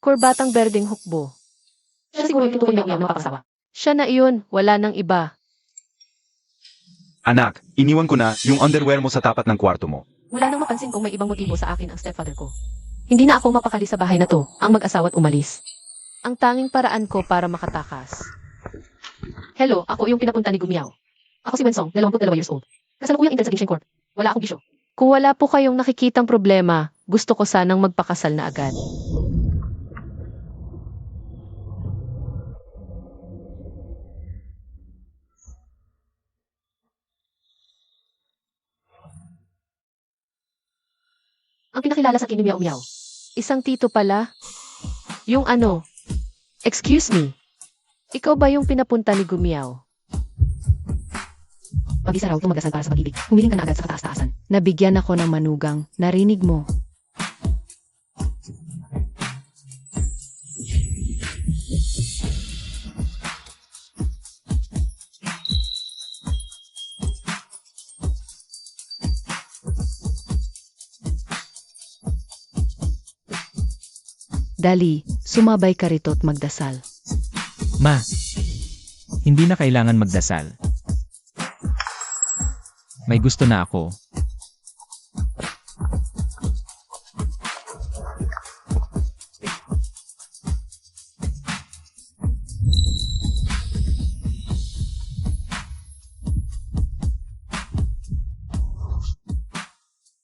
Korbatang berdeng hukbo. Siya siguro yung tutukoy na umiyaw ng papasawa. Siya na iyon, wala nang iba. Anak, iniwan ko na yung underwear mo sa tapat ng kwarto mo. Wala nang mapansin kung may ibang motibo sa akin ang stepfather ko. Hindi na ako mapakali sa bahay na to, ang mag-asawa't umalis. Ang tanging paraan ko para makatakas. Hello, ako yung pinapunta ni Gumiao. Ako si Wensong, 22 years old. Kasalukuyang intern sa Gising Court. Wala akong bisyo. Kung wala po kayong nakikitang problema, gusto ko sanang magpakasal na agad. Ang pinakilala sa akin ni Miao Miao. Isang tito pala? Yung ano? Excuse me. Ikaw ba yung pinapunta ni Gumiao? Mag-isa raw tumagasan para sa pag-ibig. Humiling ka na agad sa kataas-taasan. Nabigyan ako ng manugang. Narinig mo. Dali, sumabay ka rito't magdasal. Ma, hindi na kailangan magdasal. May gusto na ako.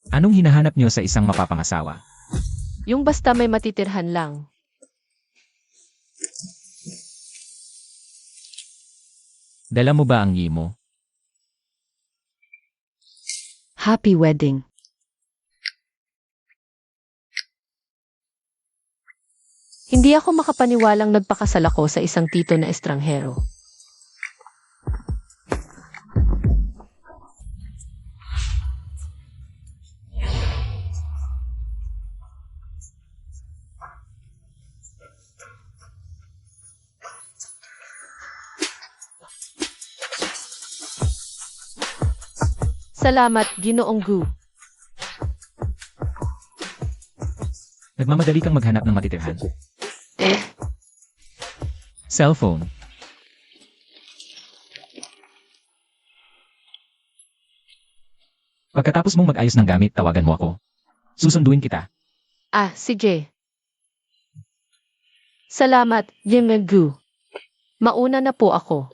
Anong hinahanap niyo sa isang mapapangasawa? Yung basta may matitirhan lang. Dala mo ba ang yimo? Happy wedding. Hindi ako makapaniwalang nagpakasal ako sa isang tito na estranghero. Salamat, Ginoong Gu. Nagmamadali kang maghanap ng matitirhan. Cellphone. Pagkatapos mong mag-ayos ng gamit, tawagan mo ako. Susunduin kita. Ah, si Jay. Salamat, Ginoong Gu. Mauna na po ako.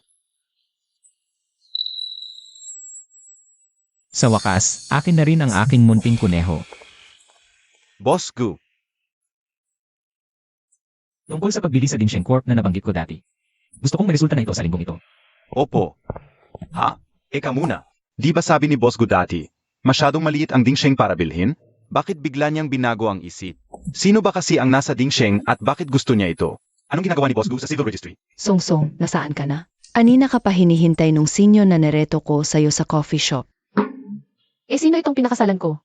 Sa wakas, akin na rin ang aking munting kuneho. Boss Gu, Tungkol sa pagbili sa Dinseng Corp na nabanggit ko dati. Gusto kong may resulta na ito sa linggong ito. opo. Ha? Eka muna. Di ba sabi ni Boss Gu dati, masyadong maliit ang Dingsheng para bilhin? Bakit bigla niyang binago ang isip? Sino ba kasi ang nasa Dingsheng at bakit gusto niya ito? Anong ginagawa ni Boss Gu sa civil registry? Song, nasaan ka na? Anina ka pa hinihintay nung sinyo na nereto ko sa'yo sa coffee shop. Sino itong pinakasalan ko?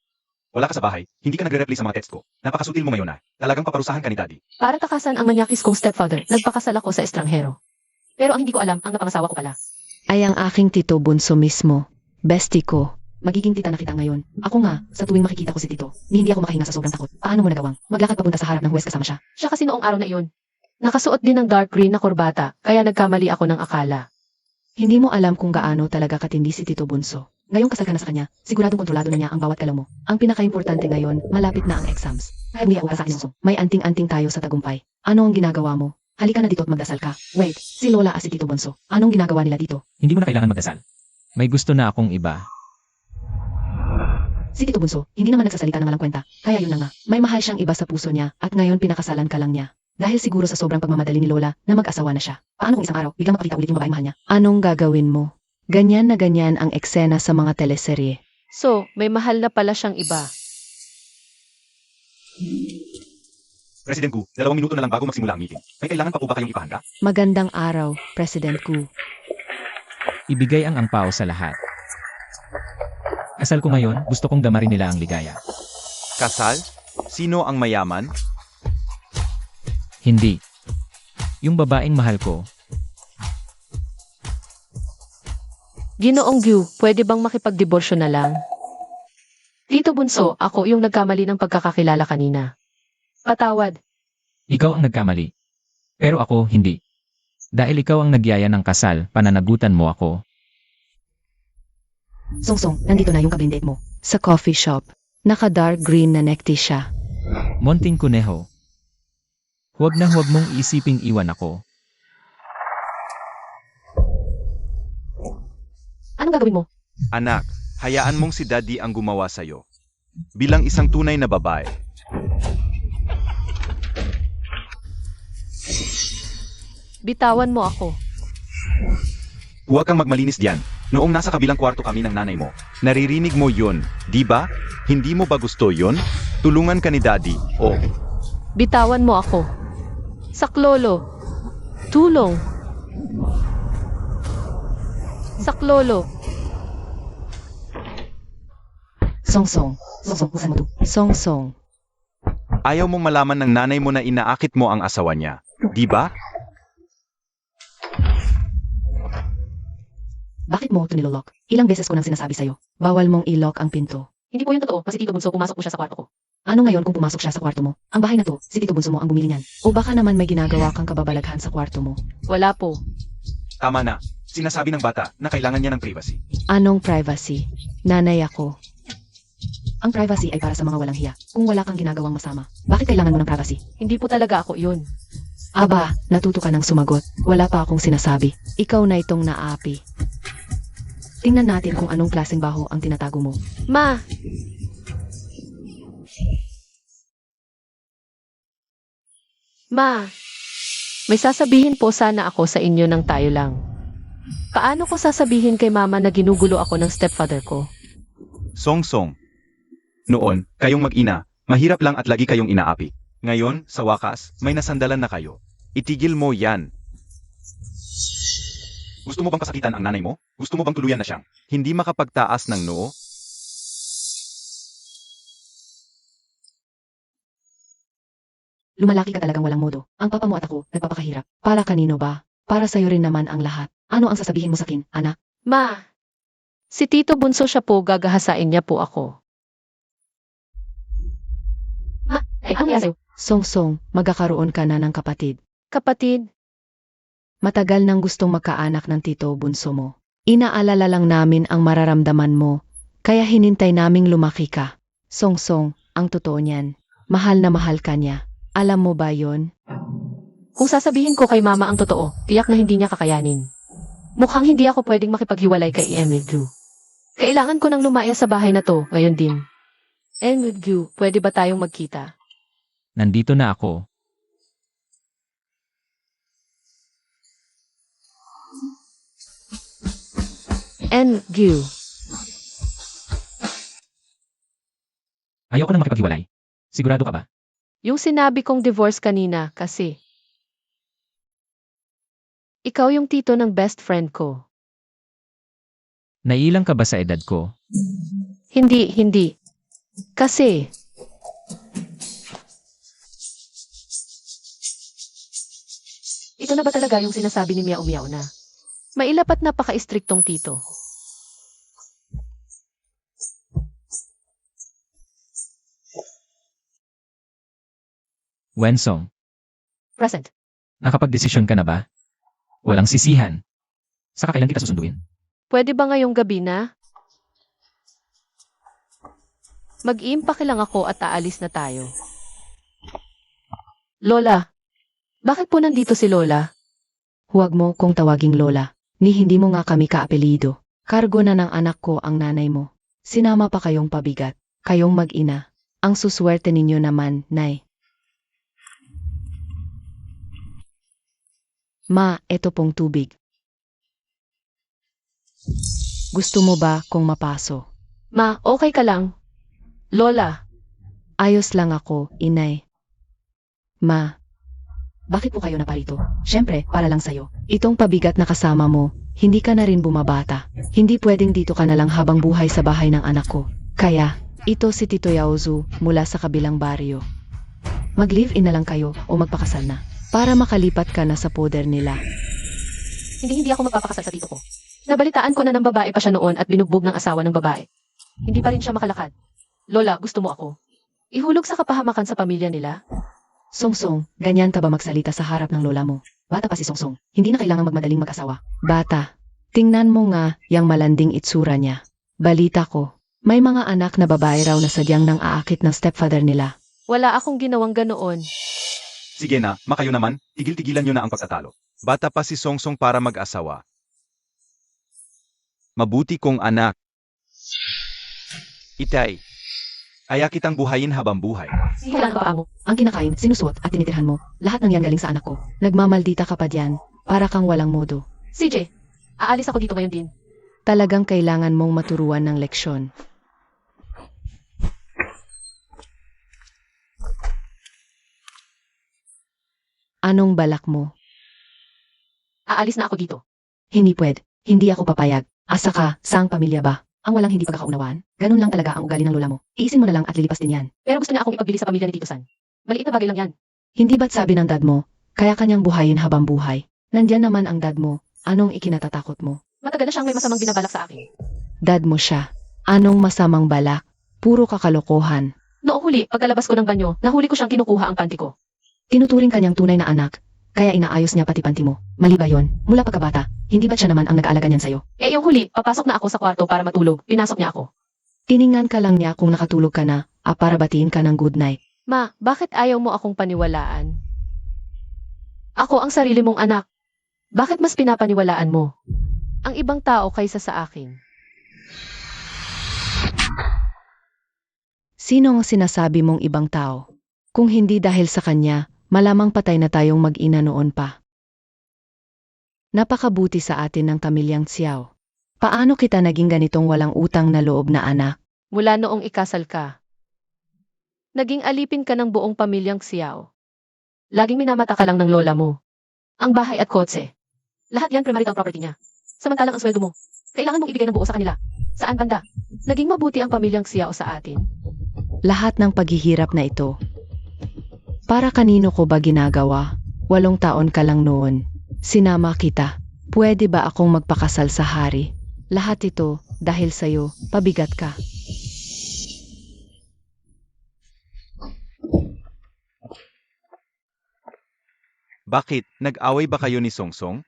Wala ka sa bahay, hindi ka nagre-reply sa mga text ko. Napakasutil mo ngayon na. Talagang paparusahan ka ni Daddy. Para takasan ang manyakis kong stepfather, nagpakasal ako sa estranghero. Pero ang hindi ko alam, ang napangasawa ko pala. Ay ang aking tito bunso mismo. Bestie ko. Magiging tita na kita ngayon. Ako nga, sa tuwing makikita ko si tito, ni hindi ako makahinga sa sobrang takot. Paano mo nagawang? Maglakad papunta sa harap ng huwes kasama siya. Siya kasi noong araw na iyon. Nakasuot din ng dark green na korbata, kaya nagkamali ako ng akala. Hindi mo alam kung gaano talaga katindi si tito bunso. Ngayong kasal ka na sa kanya, siguradong kontrolado na niya ang bawat galaw mo. Ang pinaka-importante ngayon, malapit na ang exams. Kaya bumiyaw ka sa akin, Song. May anting-anting tayo sa tagumpay. Ano ang ginagawa mo? Halika na dito at magdasal ka. Wait, si Lola at si Tito Bonso. Anong ginagawa nila dito? Hindi mo na kailangan magdasal. May gusto na akong iba. Si Tito Bonso, hindi naman nagsasalita ng walang kwenta. Kaya yun na nga, may mahal siyang iba sa puso niya at ngayon pinakasalan ka lang niya. Dahil siguro sa sobrang pagmamadali ni Lola na mag-asawa na siya. Paano kung isang araw, biglang makakita ulit yung babaeng mahal niya? Anong gagawin mo? Ganyan na ganyan ang eksena sa mga teleserye. So, may mahal na pala siyang iba. President Gu, 2 minuto na lang bago magsimula ang meeting. May kailangan pa po ba kayong ipahanda? Magandang araw, President Gu. Ibigay ang angpao sa lahat. Kasal ko ngayon, gusto kong damarin nila ang ligaya. Kasal? Sino ang mayaman? Hindi. Yung babaeng mahal ko, Ginoong Gu, pwede bang makipagdiborsyo na lang? Tito Bunso, ako yung nagkamali ng pagkakakilala kanina. Patawad. Ikaw ang nagkamali. Pero ako, hindi. Dahil ikaw ang nagyaya ng kasal, pananagutan mo ako. Songsong, nandito na yung kabindet mo. Sa coffee shop. Naka-dark green na necktie siya. Monting kuneho. Huwag na huwag mong isiping iwan ako. Anong gagawin mo? Anak, hayaan mong si Daddy ang gumawa sa'yo. Bilang isang tunay na babae. Bitawan mo ako. Huwag kang magmalinis diyan. Noong nasa kabilang kwarto kami ng nanay mo, naririnig mo yun, di ba? Hindi mo ba gusto yun? Tulungan ka ni Daddy, o Bitawan mo ako. Saklolo. Tulong. Saklolo. Songsong. Songsong, saan mo to? Songsong. ayaw mong malaman ng nanay mo na inaakit mo ang asawa niya, di ba? Bakit mo ito nilolok? Ilang beses ko nang sinasabi sa'yo. Bawal mong i-lock ang pinto. Hindi po yun totoo, kasi Tito Bunso pumasok po siya sa kwarto ko. Ano ngayon kung pumasok siya sa kwarto mo? Ang bahay na to, si Tito Bunso mo ang bumili niyan. O baka naman may ginagawa kang kababalaghan sa kwarto mo. Wala po. Tama na. Sinasabi ng bata na kailangan niya ng privacy. Anong privacy? Nanay ako. Ang privacy ay para sa mga walang hiya. Kung wala kang ginagawang masama, bakit kailangan mo ng privacy? Hindi po talaga ako yun. Aba, natuto ka ng sumagot. Wala pa akong sinasabi. Ikaw na itong naapi. Tingnan natin kung anong klaseng baho ang tinatago mo. Ma! Ma! May sasabihin po sana ako sa inyo ng tayo lang. Paano ko sasabihin kay mama na ginugulo ako ng stepfather ko? Song-song. Noon, kayong mag-ina, mahirap lang at lagi kayong inaapi. Ngayon, sa wakas, may nasandalan na kayo. Itigil mo yan. Gusto mo bang kasakitan ang nanay mo? Gusto mo bang tuluyan na siyang hindi makapagtaas ng noo? Lumalaki ka talagang walang modo. Ang papa mo at ako, nagpapakahirap. Para kanino ba? Para sa'yo rin naman ang lahat. Ano ang sasabihin mo sa akin, anak? Ma! Si Tito Bunso siya po, gagahasain niya po ako. Ay, ano sa'yo? Song-song, magkakaroon ka na ng kapatid. Kapatid? Matagal nang gustong magkaanak ng Tito Bunso mo. Inaalala lang namin ang mararamdaman mo, kaya hinintay naming lumaki ka. Song-song, ang totoo niyan, mahal na mahal ka niya. Alam mo ba yon? Kung sasabihin ko kay mama ang totoo, tiyak na hindi niya kakayanin. Mukhang hindi ako pwedeng makipaghiwalay kay Emilio. Kailangan ko nang lumaya sa bahay na to, ngayon din. And with you, pwede ba tayong magkita? Nandito na ako. And you. Ayoko na makipaghiwalay. Sigurado ka ba? Yung sinabi kong divorce kanina, kasi. Ikaw yung tito ng best friend ko. Naiilang ka ba sa edad ko? Hindi. Kasi. Ito na ba talaga yung sinasabi ni Miao Miao na? Mailapat napaka-istriktong tito. Wensong, Present. nakapag-desisyon ka na ba? Walang sisihan. Saka kailan kita susunduin? Pwede ba ngayong gabi na? Mag-iimpake lang ako at aalis na tayo. Lola, bakit po nandito si Lola? Huwag mo kong tawaging Lola. Ni hindi mo nga kami kaapelido. Kargo na ng anak ko ang nanay mo. Sinama pa kayong pabigat. Kayong mag-ina. Ang suswerte ninyo naman, Nay. Ma, eto pong tubig. Gusto mo ba kung mapaso? Ma, okay ka lang? Lola, Ayos lang ako, inay. Ma, bakit po kayo naparito? Siyempre, para lang sa'yo. itong pabigat na kasama mo, hindi ka na rin bumabata. Hindi pwedeng dito ka na lang habang buhay sa bahay ng anak ko. Kaya, ito si Tito Yaozu mula sa kabilang baryo. Mag-live-in na lang kayo o magpakasal na. Para makalipat ka na sa poder nila. Hindi ako magpapakasal sa tito ko. Nabalitaan ko na ng babae pa siya noon at binugbog ng asawa ng babae. Hindi pa rin siya makalakad. Lola, gusto mo ako? Ihulog sa kapahamakan sa pamilya nila? Songsong, ganyan ka ba magsalita sa harap ng lola mo? Bata pa si Songsong, hindi na kailangan magmadaling mag-asawa. Bata, tingnan mo nga yang malanding itsura niya. Balita ko, may mga anak na babae raw na sadyang nang aakit ng stepfather nila. Wala akong ginawang ganoon. Sige na, makayo naman, tigil-tigilan nyo na ang pagtatalo. Bata pa si Songsong para mag-asawa. Mabuti kong anak. Itay, kaya kitang buhayin habang buhay. Kailangan pa mo. Ang kinakain, sinusuot at tinitirhan mo. Lahat ng yan galing sa anak ko. Nagmamaldita ka pa diyan, para kang walang modo. CJ, aalis ako dito ngayon din. Talagang kailangan mong maturuan ng leksyon. Anong balak mo? Aalis na ako dito. Hindi pwede. Hindi ako papayag. Asa ka, saang pamilya ba? Ang walang hindi pagkakaunawaan. Ganun lang talaga ang ugali ng lola mo. Iisin mo na lang at lilipas din yan. Pero gusto niya akong ipagbili sa pamilya ni Tito San. Maliit na bagay lang yan. Hindi ba't sabi ng dad mo, kaya kanyang buhayin habang buhay? Nandyan naman ang dad mo. Anong ikinatatakot mo? Matagal na siyang may masamang binabalak sa akin. Dad mo siya. Anong masamang balak? Puro kakalokohan. Noong huli, pagkalabas ko ng banyo, nahuli ko siyang kinukuha ang panty ko. Tinuturing kanyang tunay na anak. Kaya inaayos niya pati panty mo. Mali ba yon? Mula pagkabata, hindi ba't siya naman ang nag-aalaga niyan sa'yo? Yung huli, papasok na ako sa kwarto para matulog. Pinasok niya ako. Tiningnan ka lang niya kung nakatulog ka na, para batiin ka ng good night. Ma, bakit ayaw mo akong paniwalaan? Ako ang sarili mong anak. Bakit mas pinapaniwalaan mo? Ang ibang tao kaysa sa akin. Sino ang sinasabi mong ibang tao? Kung hindi dahil sa kanya, malamang patay na tayong mag-ina noon pa. Napakabuti sa atin ng pamilyang Xiao. Paano kita naging ganitong walang utang na loob na anak? Mula noong ikasal ka. Naging alipin ka ng buong pamilyang Xiao. Laging minamata ka lang ng lola mo. Ang bahay at kotse. Lahat yan premarital property niya. Samantalang ang sweldo mo, kailangan mong ibigay ng buo sa kanila. Saan banda? Naging mabuti ang pamilyang Xiao sa atin. Lahat ng paghihirap na ito. Para kanino ko ba ginagawa? 8 taon ka lang noon. Sinama kita. Pwede ba akong magpakasal sa hari? Lahat ito, dahil sa'yo, pabigat ka. Bakit, nag-away ba kayo ni Songsong?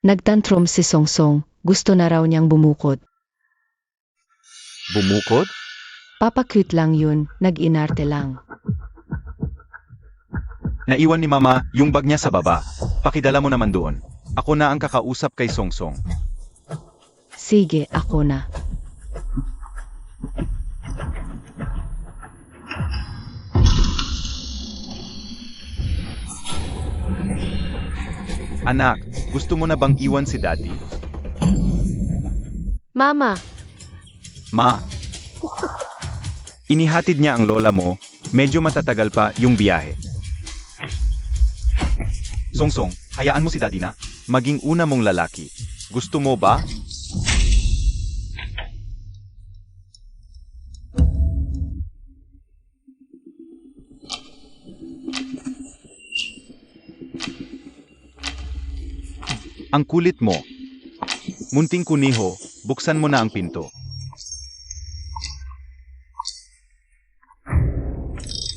Nagtantrum si Songsong, gusto na raw niyang bumukod. Bumukod? Papa-cute lang yun, nag-inarte lang. Naiwan ni Mama yung bag niya sa baba. Pakidala mo naman doon. Ako na ang kakausap kay Songsong. Sige, ako na. Anak, gusto mo na bang iwan si Daddy? Mama, Ma. Inihatid niya ang lola mo, medyo matatagal pa yung biyahe. Songsong, hayaan mo si Daddy na. Maging una mong lalaki. Gusto mo ba? Ang kulit mo. Munting kuniho, buksan mo na ang pinto.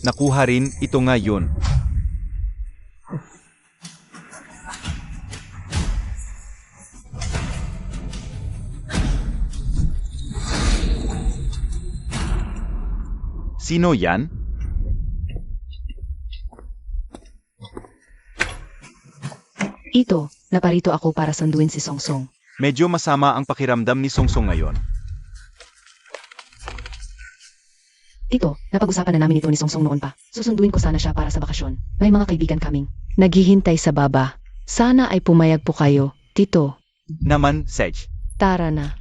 Nakuha rin, ito nga yun. Sino yan? Ito, naparito ako para sunduin si Songsong. Medyo masama ang pakiramdam ni Songsong ngayon. Tito, napag-usapan na namin ito ni Songsong noon pa. Susunduin ko sana siya para sa bakasyon. May mga kaibigan kaming. Naghihintay sa baba. Sana ay pumayag po kayo, Tito. Naman, Sej. Tara na.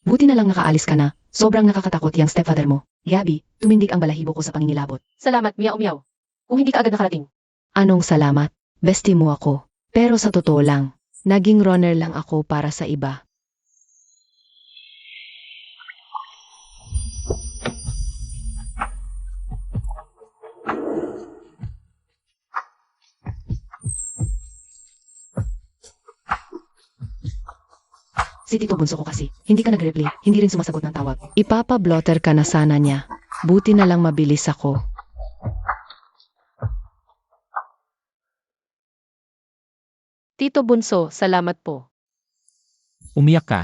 Buti na lang nakaalis ka na. Sobrang nakakatakot yung stepfather mo. Gabi, tumindig ang balahibo ko sa pangingilabot. Salamat, miyaw-miyaw. Kung hindi ka agad nakarating. Anong salamat? Bestie mo ako. Pero sa totoo lang, naging runner lang ako para sa iba. Si Tito Bunso ko kasi. Hindi ka nag-reply, hindi rin sumasagot ng tawag. Ipapa-blotter ka na sana niya. Buti na lang mabilis ako. Tito Bunso, salamat po. Umiyak ka.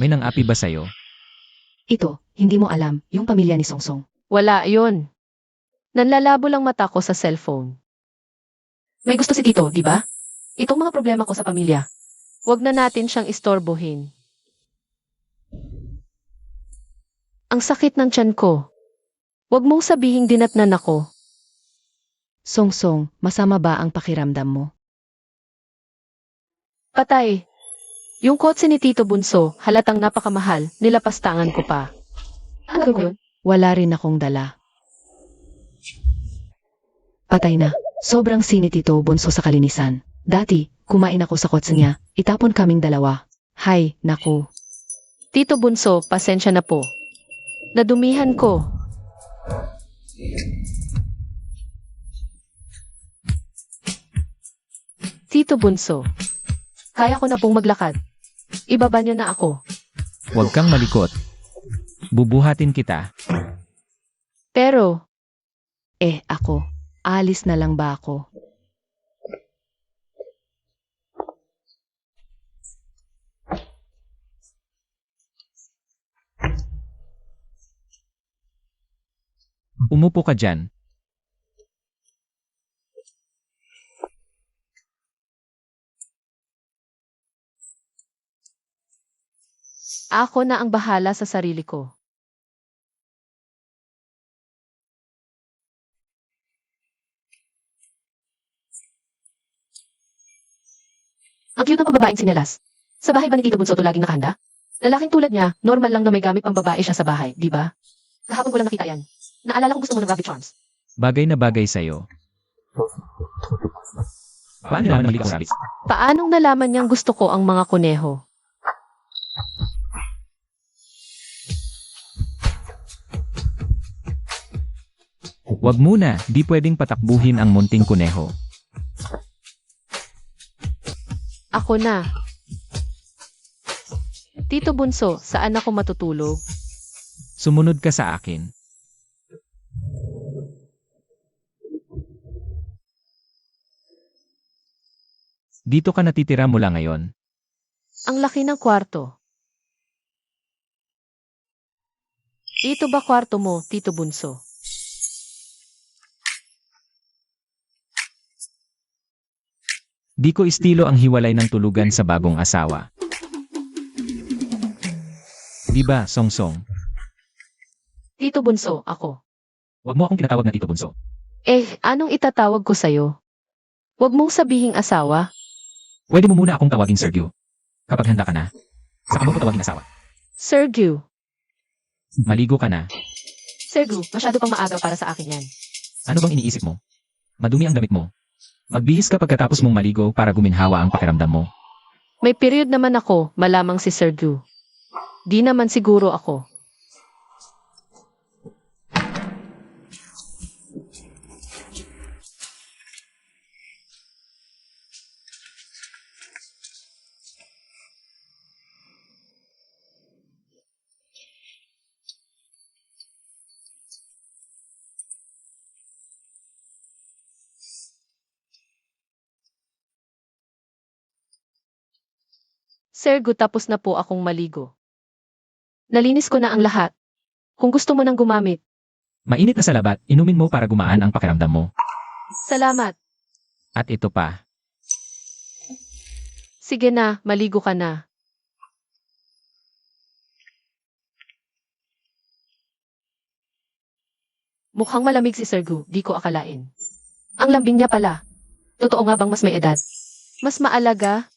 May nang-api ba sa'yo? Ito, hindi mo alam, yung pamilya ni Songsong. Wala yon. Nanlalabo lang mata ko sa cellphone. May gusto si Tito, di ba? Itong mga problema ko sa pamilya. Huwag na natin siyang istorbohin. Ang sakit ng tiyan ko. Huwag mong sabihing dinatnan ako. Songsong, masama ba ang pakiramdam mo? Patay. Yung kotse ni Tito Bunso, halatang napakamahal, nilapastangan ko pa. Ano gagawin ko yun? Wala rin akong dala. Patay na. Sobrang sinit ito Bunso sa kalinisan. Dati, kumain ako sa kotse niya, itapon kaming dalawa. Hay, naku. Tito Bunso, pasensya na po. Nadumihan ko. Tito Bunso, kaya ko na pong maglakad. Ibaba niyo na ako. Huwag kang malikot. Bubuhatin kita. Pero, Ako. Alis na lang ba ako? Umupo ka dyan. ako na ang bahala sa sarili ko. Ang cute ng pambabaeng sinelas. Sa bahay ba ni Tito Bunso ito laging nakahanda? Lalaking tulad niya, normal lang na may gamit pang babae siya sa bahay, di ba? Kahapon ko lang nakita yan. Naalala ko gusto mo ng rabbit charms. Bagay na bagay sa'yo. Paano naman mali ko rabbit? Paanong nalaman niyang gusto ko ang mga kuneho? Huwag muna, di pwedeng patakbuhin ang munting kuneho. Ako na. Tito Bunso, saan ako matutulog? Sumunod ka sa akin. Dito ka natitira mula ngayon. Ang laki ng kwarto. Ito ba kwarto mo, Tito Bunso? Di ko estilo ang hiwalay ng tulugan sa bagong asawa. Di ba, Songsong? Tito Bunso, ako. Huwag mo akong tinatawag na Tito Bunso. Anong itatawag ko sa'yo? Huwag mong sabihing asawa. Pwede mo muna akong tawagin Sergio. Kapag handa ka na, saka mo ko tawagin asawa. Sergio, Maligo ka na. Sergu, masyado pang maaga para sa akin yan. Ano bang iniisip mo? Madumi ang damit mo. Magbihis ka pagkatapos mong maligo para guminhawa ang pakiramdam mo. may period naman ako, malamang si Sergio. Di naman siguro ako. Sergio, tapos na po akong maligo. Nalinis ko na ang lahat. Kung gusto mo nang gumamit, Mainit na sa labat, inumin mo para gumaan ang pakiramdam mo. salamat. At ito pa, Sige na, maligo ka na. Mukhang malamig si Sergu, di ko akalain. Ang lambing niya pala. Totoo nga bang mas may edad? Mas maalaga?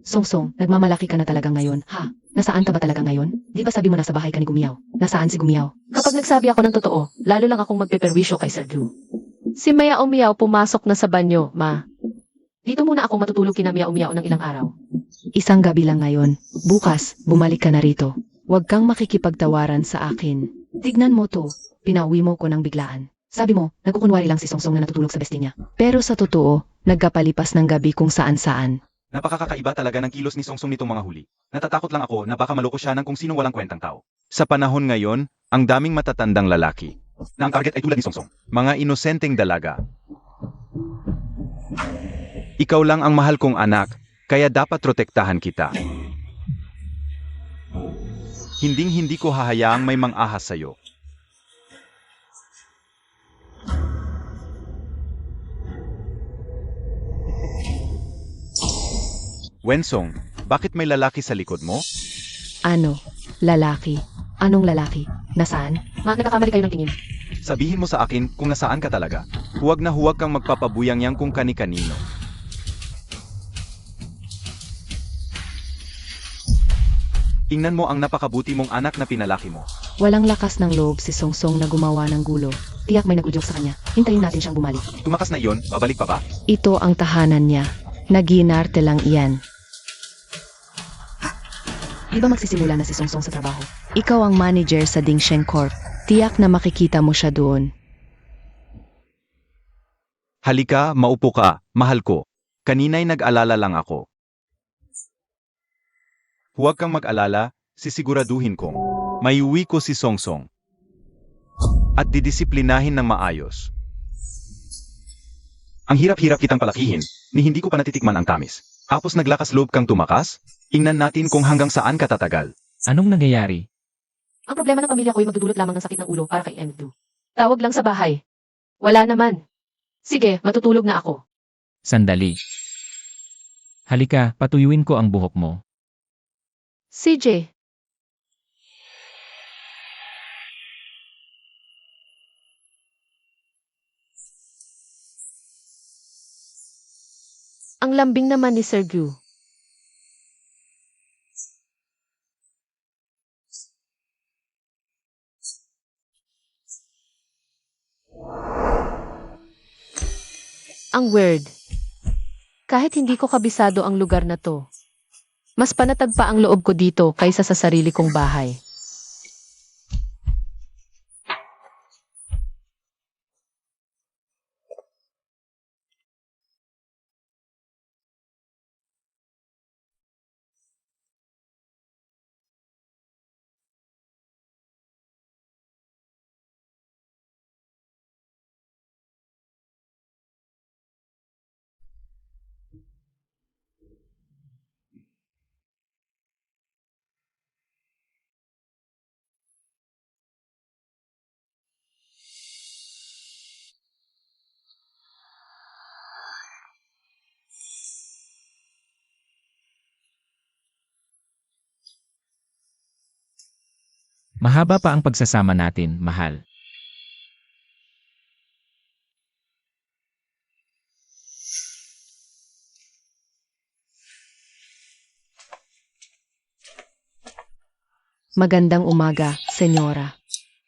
Songsong, nagmamalaki ka na talaga ngayon, ha? Nasaan ka ba talaga ngayon? Di ba sabi mo nasa bahay ka ni Gumiyaw? Nasaan si Gumiyaw? Kapag nagsabi ako ng totoo, lalo lang akong magpeperwisyo kay Sergu. Si Maya Umiyaw pumasok na sa banyo, ma. Dito muna ako matutulog kina Mia Umiao ng ilang araw. Isang gabi lang ngayon. Bukas, bumalik ka na rito. Huwag kang makikipagtawaran sa akin. Tignan mo to, pinauwi mo ko ng biglaan. Sabi mo, nagkukunwari lang si Songsong na natutulog sa besti niya. Pero sa totoo, nagkapalipas ng gabi kung saan-saan. Napakakaiba talaga ng kilos ni Songsong nitong mga huli. Natatakot lang ako na baka maloko siya ng kung sino walang kwentang tao. Sa panahon ngayon, ang daming matatandang lalaki na ang target ay tulad ni Songsong. Mga inosenteng dalaga. Ikaw lang ang mahal kong anak, kaya dapat protektahan kita. Hinding-hindi ko hahayaang may mang-ahas sa'yo. Wensong, bakit may lalaki sa likod mo? Ano? Lalaki? Anong lalaki? Nasaan? Nagkakamali kayo ng tingin. Sabihin mo sa akin kung nasaan ka talaga. Huwag na huwag kang magpapabuyang-yang kung kani-kanino. Tingnan mo ang napakabuti mong anak na pinalaki mo. Walang lakas ng loob si Songsong na gumawa ng gulo. Tiyak may nag-udyok sa kanya. Hintayin natin siyang bumalik. Tumakas na iyon, babalik pa ba? Ito ang tahanan niya. Naginarte lang iyan. Di ba magsisimula na si Songsong sa trabaho? Ikaw ang manager sa Dingsheng Corp. Tiyak na makikita mo siya doon. Halika, maupo ka, mahal ko. Kanina'y nag-alala lang ako. Huwag kang mag-alala, sisiguraduhin kong maiuwi ko si Songsong. At didisiplinahin ng maayos. Ang hirap-hirap kitang palakihin, ni hindi ko pa natitikman ang tamis. Tapos naglakas loob kang tumakas? Tingnan natin kung hanggang saan ka tatagal. Anong nangyayari? Ang problema ng pamilya ko ay magdudulot lamang ng sakit ng ulo para kay Endu. Tawag lang sa bahay. Wala naman. Sige, matutulog na ako. Sandali. Halika, patuyuin ko ang buhok mo. CJ, ang lambing naman ni Sir Gu. Ang weird. Kahit hindi ko kabisado ang lugar na to, mas panatag pa ang loob ko dito kaysa sa sarili kong bahay. Mahaba pa ang pagsasama natin, mahal. Magandang umaga, senyora.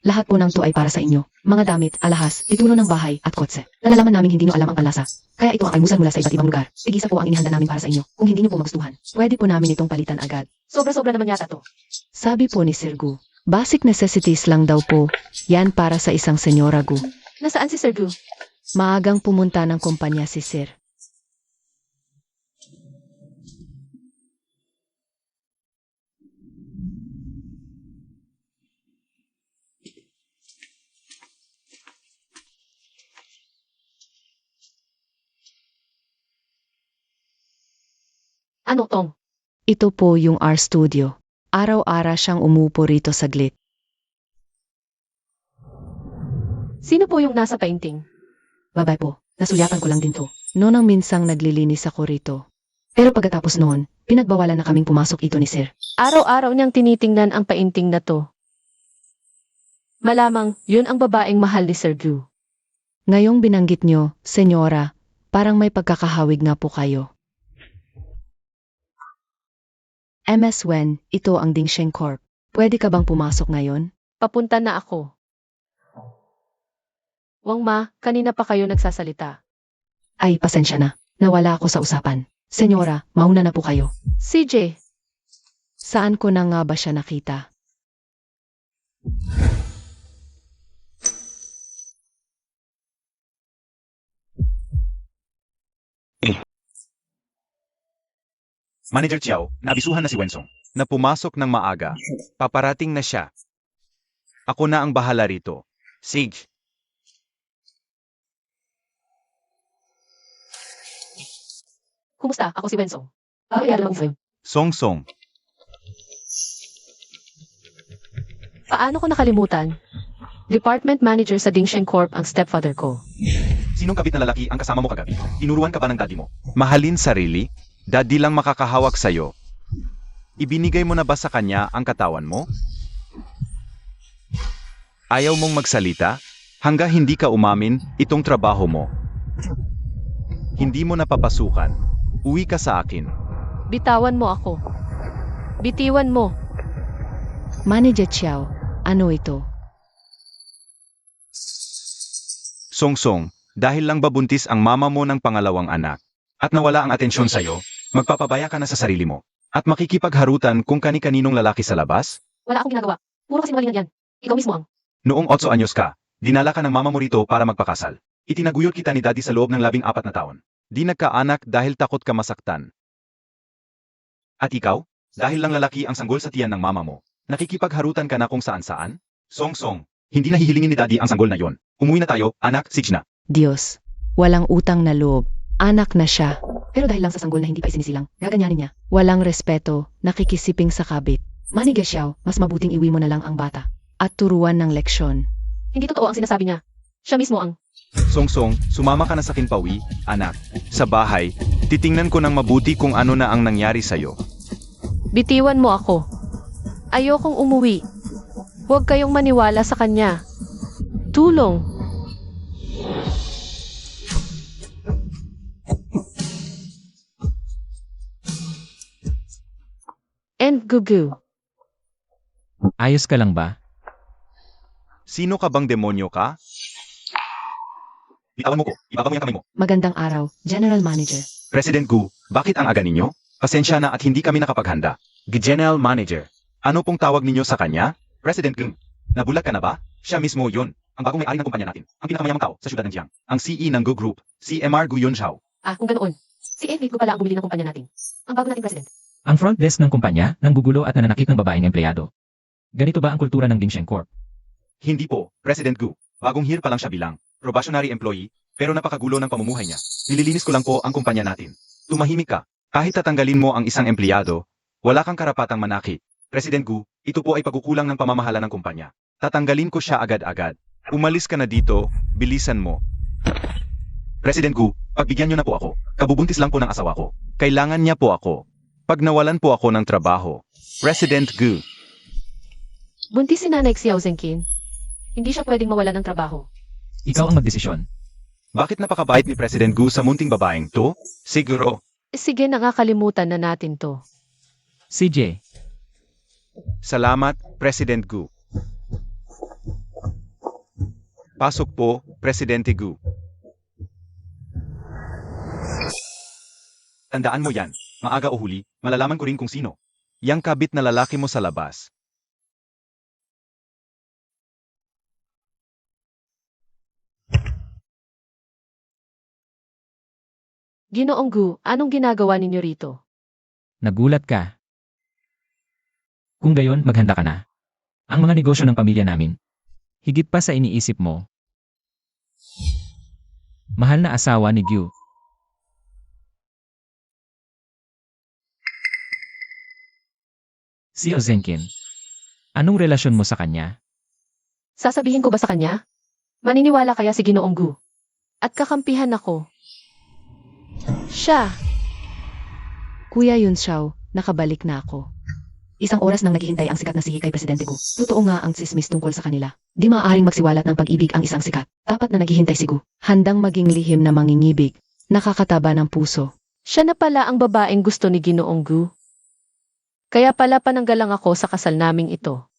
Lahat po ng to ay para sa inyo. Mga damit, alahas, titulo ng bahay, at kotse. Nalalaman namin hindi nyo alam ang panlasa. Kaya ito ang almusal mula sa iba't ibang lugar. Tigisa po ang inihanda namin para sa inyo. Kung hindi nyo po magustuhan, pwede po namin itong palitan agad. Sobra-sobra naman yata to. Sabi po ni Sir Gu, basic necessities lang daw po. Yan para sa isang senyora Gu. Nasaan si Sir Gu? Maagang pumunta ng kumpanya si Sir. Ano tong? Ito po yung R Studio. Araw-ara siyang umupo rito saglit. Sino po yung nasa painting? Babay po, nasulyatan ko lang din to. Noon ang minsang naglilinis ako rito. Pero pagkatapos noon, pinagbawalan na kaming pumasok ito ni Sir. Araw-araw niyang tinitingnan ang painting na to. Malamang, yun ang babaeng mahal ni Sir Gu. Ngayong binanggit nyo, senyora, parang may pagkakahawig nga po kayo. MS Wen, ito ang Dingsheng Corp. Pwede ka bang pumasok ngayon? Papunta na ako. Wang Ma, kanina pa kayo nagsasalita. Ay, pasensya na. Nawala ako sa usapan. Senyora, mauna na po kayo. CJ, Saan ko na nga ba siya nakita? Manager Chiao, naabisuhan na si Wensong na pumasok ng maaga. Paparating na siya. Ako na ang bahala rito. Sage. Kumusta? Ako si Wensong. Bakit naman sa'yo? Song. Paano ko nakalimutan? Department manager sa Dingsheng Corp ang stepfather ko. Sinong kabit na lalaki ang kasama mo kagabi? Tinuruan ka ba ng daddy mo? Mahalin sarili? Daddy lang makakahawak sa'yo. Ibinigay mo na ba sa kanya ang katawan mo? Ayaw mong magsalita? Hangga hindi ka umamin, itong trabaho mo. Hindi mo napapasukan. Uwi ka sa akin. Bitawan mo ako. Bitiwan mo. Manager Chiao, ano ito? Song, dahil lang babuntis ang mama mo ng pangalawang anak at nawala ang atensyon sa'yo, magpapabaya ka na sa sarili mo at makikipagharutan kung kani-kaninong lalaki sa labas? Wala akong ginagawa. Puro kasinungalingan yan. Ikaw mismo ang... Noong 8 anyos ka, dinala ka ng mama mo rito para magpakasal. Itinaguyod kita ni daddy sa loob ng 14 na taon. Di nagkaanak dahil takot ka masaktan. At ikaw, dahil lang lalaki ang sanggol sa tiyan ng mama mo, nakikipagharutan ka na kung saan-saan? Song, hindi na hihilingin ni daddy ang sanggol na yon. Umuwi na tayo, anak, sige na. Diyos, walang utang na loob. Anak na siya. Pero dahil lang sa sanggol na hindi pa isinisilang, gaganyanin niya. Walang respeto, nakikisiping sa kabit. Manager Xiao, mas mabuting iwi mo na lang ang bata. At turuan ng leksyon. Hindi totoo ang sinasabi niya. Siya mismo ang... Song, sumama ka na sa kinpawi, anak. Sa bahay, titingnan ko ng mabuti kung ano na ang nangyari sa'yo. Bitiwan mo ako. Ayokong umuwi. Huwag kayong maniwala sa kanya. Tulong. And gugu. Ayos ka lang ba? Sino ka bang demonyo ka? Bitawan mo ko, ibaba mo yung kamay mo. Magandang araw, General Manager. President Gu, bakit ang aga ninyo? Pasensya na at hindi kami nakapaghanda. General Manager, ano pong tawag ninyo sa kanya? President Gu, nabulag ka na ba? Siya mismo yon, ang bagong may-ari ng kumpanya natin. Ang pinakamayamang tao sa syudad ng Jiang. Ang CE ng Gu Group, si MR Gu Yunxiao. Kung ganoon. Si Enrique ko pala ang bumili ng kumpanya natin. Ang bago nating president. Ang front desk ng kumpanya, nang gugulo at nananakit ng babaeng empleyado. Ganito ba ang kultura ng Dingsheng Corp? Hindi po, President Gu. Bagong hire pa lang siya bilang probationary employee, pero napakagulo ng pamumuhay niya. Nililinis ko lang po ang kumpanya natin. Tumahimik ka. Kahit tatanggalin mo ang isang empleyado, wala kang karapatang manakit. President Gu, ito po ay pagkukulang ng pamamahala ng kumpanya. Tatanggalin ko siya agad-agad. Umalis ka na dito, bilisan mo. President Gu, pagbigyan niyo na po ako. Kabubuntis lang po ng asawa ko. Kailangan niya po ako. Pag nawalan po ako ng trabaho. President Gu. Buntis si Nanay Xiao Zengqin. Hindi siya pwedeng mawalan ng trabaho. Ikaw ang magdesisyon. Bakit napakabait ni President Gu sa munting babaeng to? Siguro. Sige, nakakalimutan na natin to. CJ, Salamat, President Gu. Pasok po, Presidente Gu. Tandaan mo yan, maaga o huli, malalaman ko rin kung sino. Yang kabit na lalaki mo sa labas. Ginoong Gu, anong ginagawa ninyo rito? nagulat ka. Kung gayon, maghanda ka na. Ang mga negosyo ng pamilya namin. Higit pa sa iniisip mo. Mahal na asawa ni Gyu. Si Ozenkin. Anong relasyon mo sa kanya? Sasabihin ko ba sa kanya? Maniniwala kaya si Ginoong Gu? At kakampihan ako. Siya. Kuya Yunxiao, nakabalik na ako. Isang oras nang naghihintay ang sikat na sihi kay Presidente Gu. Totoo nga ang tsismis tungkol sa kanila. Di maaaring magsiwalat ng pag-ibig ang isang sikat. Dapat na naghihintay si Gu. Handang maging lihim na mangingibig, nakakataba ng puso. Siya na pala ang babaeng gusto ni Ginoong Gu. Kaya pala pananggalang ako sa kasal naming ito.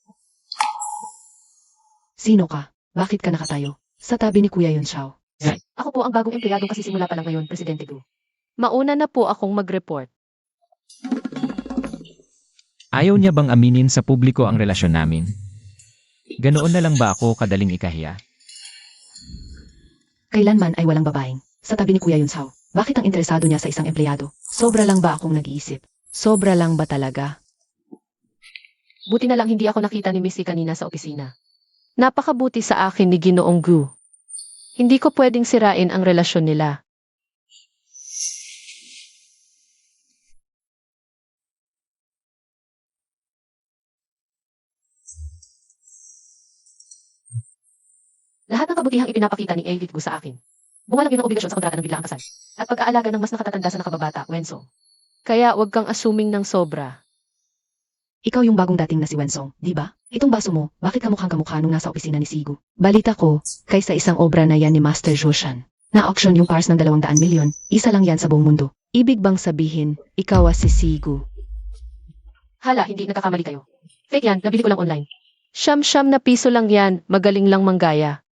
Sino ka? Bakit ka nakatayo? Sa tabi ni Kuya Yunxiao. Ako po ang bagong empleyadong kasi simula pa lang ngayon, Presidente Gu. Mauna na po akong mag-report. Ayaw niya bang aminin sa publiko ang relasyon namin? Ganoon na lang ba ako kadaling ikahiya? Kailanman ay walang babaeng. Sa tabi ni Kuya Yunxiao. Bakit ang interesado niya sa isang empleyado? Sobra lang ba akong nag-iisip? Sobra lang ba talaga? Buti na lang hindi ako nakita ni Missy kanina sa opisina. Napakabuti sa akin ni Ginoong Gu. Hindi ko pwedeng sirain ang relasyon nila. Lahat ng kabutihang ipinapakita ni Elliot Gu sa akin. Bumalag yun ang obligasyon sa kontrata ng biglaang kasal. At pag-aalaga ng mas nakatatanda sa nakababata, Wensong. Kaya wag kang assuming ng sobra. Ikaw yung bagong dating na si Wensong, di ba? Itong baso mo, bakit kamukhang kamukha nung nasa opisina ni Sigu? Balita ko, kaysa isang obra na yan ni Master Joshan. Na-auction yung cars ng 200 milyon, isa lang yan sa buong mundo. Ibig bang sabihin, ikaw si Sigu? Hala, hindi nagkakamali kayo. Fake yan, nabili ko lang online. Siyam-siyam na piso lang yan, magaling lang manggaya.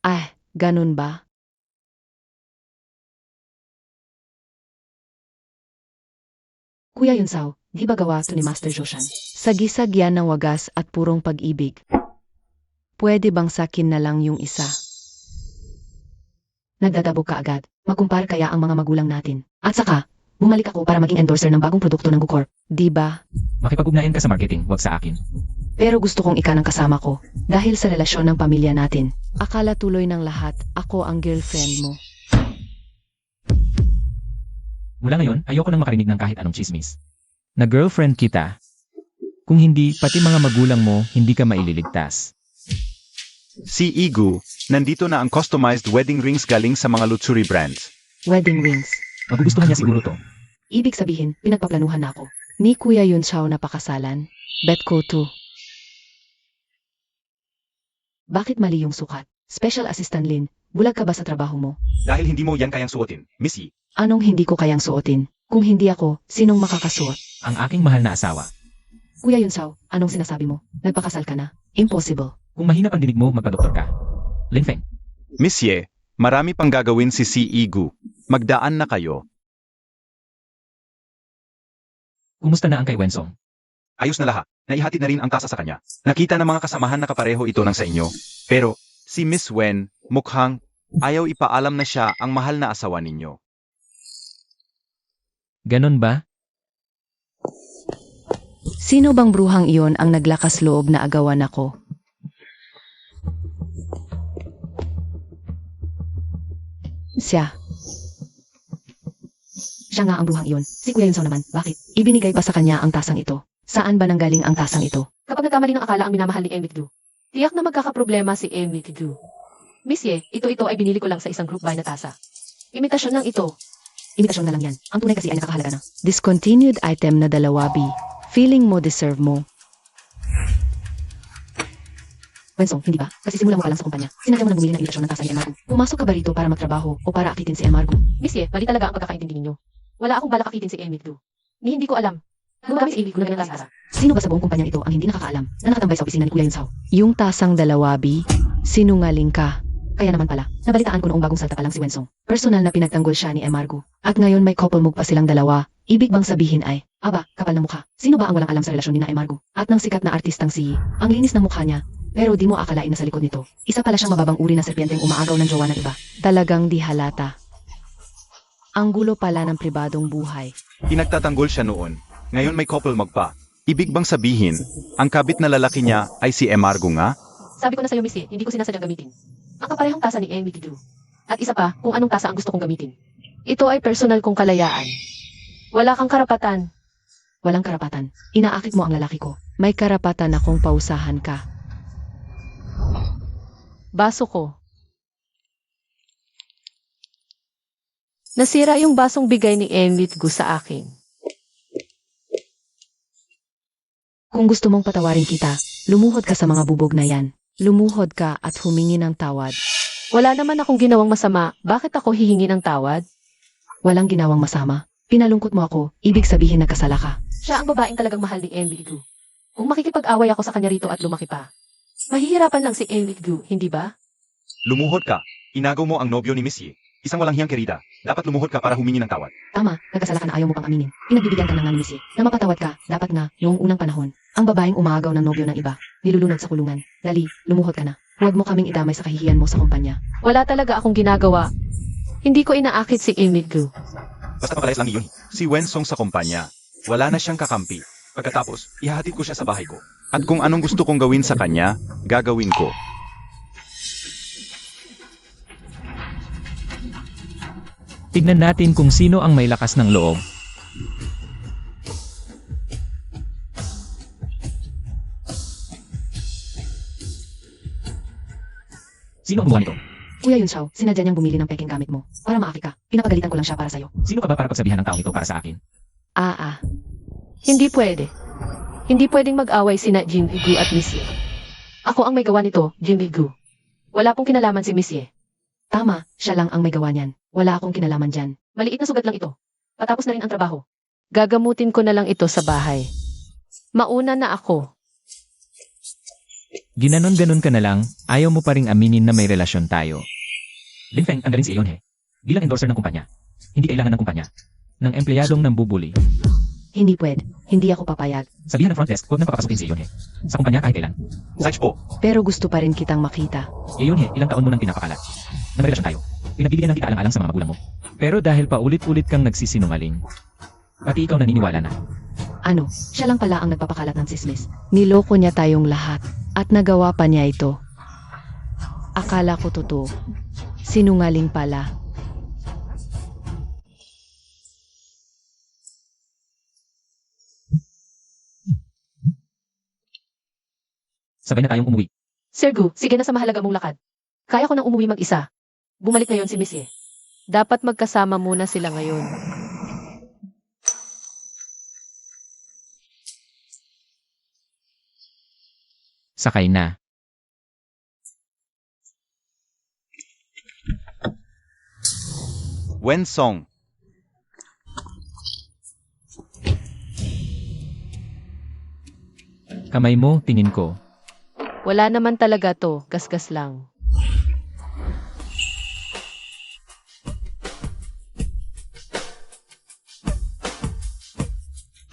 Ah, ganun ba? Kuya Yunsao, di ba gawa to ni Master Joshan? Sagisag yan ng wagas at purong pag-ibig. Pwede bang sakin na lang yung isa? Nagdadabog ka agad. Magkumpara kaya ang mga magulang natin. At saka, bumalik ako para maging endorser ng bagong produkto ng Gucorp. Di ba? Makipag-ugnayan ka sa marketing, wag sa akin. Pero gusto kong ika ng kasama ko. Dahil sa relasyon ng pamilya natin. Akala tuloy ng lahat, ako ang girlfriend mo. Mula ngayon, ayoko nang makarinig ng kahit anong chismis. Na girlfriend kita. Kung hindi, pati mga magulang mo, hindi ka maililigtas. Si Igu, nandito na ang customized wedding rings galing sa mga luxury brands. Wedding rings. Magugustuhan niya siguro to. Ibig sabihin, pinagpaplanuhan na ako. Ni Kuya Yunsao na pakasalan. Bet ko to. Bakit mali yung sukat? Special Assistant Lin, bulag ka ba sa trabaho mo? Dahil hindi mo yan kayang suotin, Missy. Anong hindi ko kayang suotin? Kung hindi ako, sinong makakasuot? Ang aking mahal na asawa. Kuya Yunsao, anong sinasabi mo? Nagpakasal ka na? Impossible. Kung mahina pang dinig mo, magpa-doktor ka. Linfeng, Monsieur, marami pang gagawin si Igu. Magdaan na kayo. kumusta na ang kay Wensong? Ayos na lahat. Naihatid na rin ang tasa sa kanya. Nakita ng mga kasamahan na kapareho ito ng sa inyo. Pero, si Miss Wen, mukhang ayaw ipaalam na siya ang mahal na asawa ninyo. Ganon ba? Sino bang bruhang iyon ang naglakas loob na agawan ako? Siya. Siya nga ang bruhang iyon. Si Kuya Yunsao naman. Bakit? Ibinigay pa sa kanya ang tasang ito. Saan ba nanggaling ang tasang ito? Kapag nagkamali ng akala ang minamahal ni Emily Du, tiyak na magkakaproblema si Emily Du. Monsieur, ito ay binili ko lang sa isang group buy na tasa. Imitasyon lang ito. Imitasyon na lang yan. Ang tunay kasi ay nakakahalaga na. Discontinued item na 2, B. Feeling mo deserve mo. Wensong, hindi ba? Kasi simula mo pa lang sa kumpanya. Sinadya mo nang bumili ng imitasyon ng tasa ni Emargo. Pumasok ka ba rito para magtrabaho o para akitin si Emargo? Monsieur, mali talaga ang pagkakaintindi ninyo. Wala akong balak akitin si Emily Du. Ni hindi ko alam. Gumagamit si Emily Du ng ganang tasa. Sino ba sa buong kumpanyang ito ang hindi nakakaalam na nakatambay sa opisina ni Kuya Yunsao? Yung tasang 2, B. Sinungaling ka. Kaya naman pala, nabalitaan ko noong bagong salta pa lang si Wensong. Personal na pinagtanggol siya ni Emargo. At ngayon may couple move pa silang 2. Ibig bang sabihin ay, aba, kapal na mukha. Sino ba ang walang alam sa relasyon ni na Emargo? At ng sikat na artistang si ang linis ng mukha niya. Pero di mo akalain na sa likod nito, isa pala siyang mababang uri na serpienteng umaagaw ng jowa ng iba. Talagang di halata. Ang gulo pala ng pribadong buhay. Pinagtatanggol siya noon. Ngayon may couple magpa. Ibig bang sabihin, ang kabit na lalaki niya ay si Emargo nga? Sabi ko na sa'yo, Monsieur, hindi ko sinasadyang gamitin. Ang kaparehong tasa ni Emily Du. At isa pa, kung anong tasa ang gusto kong gamitin. Ito ay personal kong kalayaan. Wala kang karapatan. Walang karapatan. Inaakit mo ang lalaki ko. May karapatan akong pausahan ka. Baso ko. Nasira yung basong bigay ni Emily Gu sa akin. Kung gusto mong patawarin kita, lumuhod ka sa mga bubog na yan. Lumuhod ka at humingi ng tawad. Wala naman akong ginawang masama. Bakit ako hihingi ng tawad? Walang ginawang masama. Pinalungkot mo ako, ibig sabihin nagkasala ka. Siya ang babaeng talagang mahal ni Emily Du. Kung makikipag-away ako sa kanya rito at lumaki pa, mahihirapan lang si Emily Du, hindi ba? Lumuhod ka. Inagaw mo ang nobyo ni Missy. Isang walang hiyang kerida. Dapat lumuhod ka para humingi ng tawad. Tama, nagkasala ka na ayaw mo pang aminin. Pinagbibigyan ka na nga ni Missy. Na mapatawad ka, dapat nga, noong unang panahon. Ang babaeng umaagaw ng nobyo ng iba, nilulunod sa kulungan. Dali, lumuhod ka na. Huwag mo kaming idamay sa kahihiyan mo sa kumpanya. Wala talaga akong ginagawa. Hindi ko inaakit si Emily Gu. Basta mapalayas lang iyon. Si Wensong sa kumpanya. Wala na siyang kakampi. Pagkatapos, ihahatid ko siya sa bahay ko. At kung anong gusto kong gawin sa kanya, gagawin ko. Tignan natin kung sino ang may lakas ng loob. Sino ang gumawa nito? Kuya Yun Xiao, sinadya niyang bumili ng peking gamit mo. Para maafi ka. Pinapagalitan ko lang siya para sa'yo. Sino ka ba para pagsabihan ng taong ito para sa akin? Hindi pwede. Hindi pwedeng mag-away sina Jin Gu at Miss Ye. Ako ang may gawa nito, Jin Gu. Wala pong kinalaman si Miss Ye. Tama, siya lang ang may gawa niyan. Wala akong kinalaman dyan. Maliit na sugat lang ito. Patapos na rin ang trabaho. Gagamutin ko na lang ito sa bahay. Mauna na ako. Ginanon-ganon ka na lang, ayaw mo pa ring aminin na may relasyon tayo. Lin Feng, ang galing si Eon He. Bilang endorser ng kumpanya, hindi kailangan ng kumpanya ng empleyadong nambubuli. Hindi pwede. Hindi ako papayag. Sabihan ng front desk, huwag nang papapasukin si Eon He. Sa kumpanya kahit kailan. Sarge po, Pero gusto pa rin kitang makita. Eon He, ilang taon mo nang pinapakalat. Na may relasyon tayo. Pinagbibigyan ng kita alang-alang sa mga magulang mo. Pero dahil paulit-ulit kang nagsisinungaling, pati ikaw naniniwala na. Ano, siya lang pala ang nagpapakalat ng sismis. Niloko niya tayong lahat. At nagawa pa niya ito. Akala ko totoo. Sinungaling pala. Sabay na tayong umuwi. Sir Gu, sige na sa mahalaga mong lakad. Kaya ko nang umuwi mag-isa. Bumalik na yon si Miss Ye. Dapat magkasama muna sila ngayon. Sakay na. Wensong. Kamay mo, tingin ko. Wala naman talaga to, gasgas lang.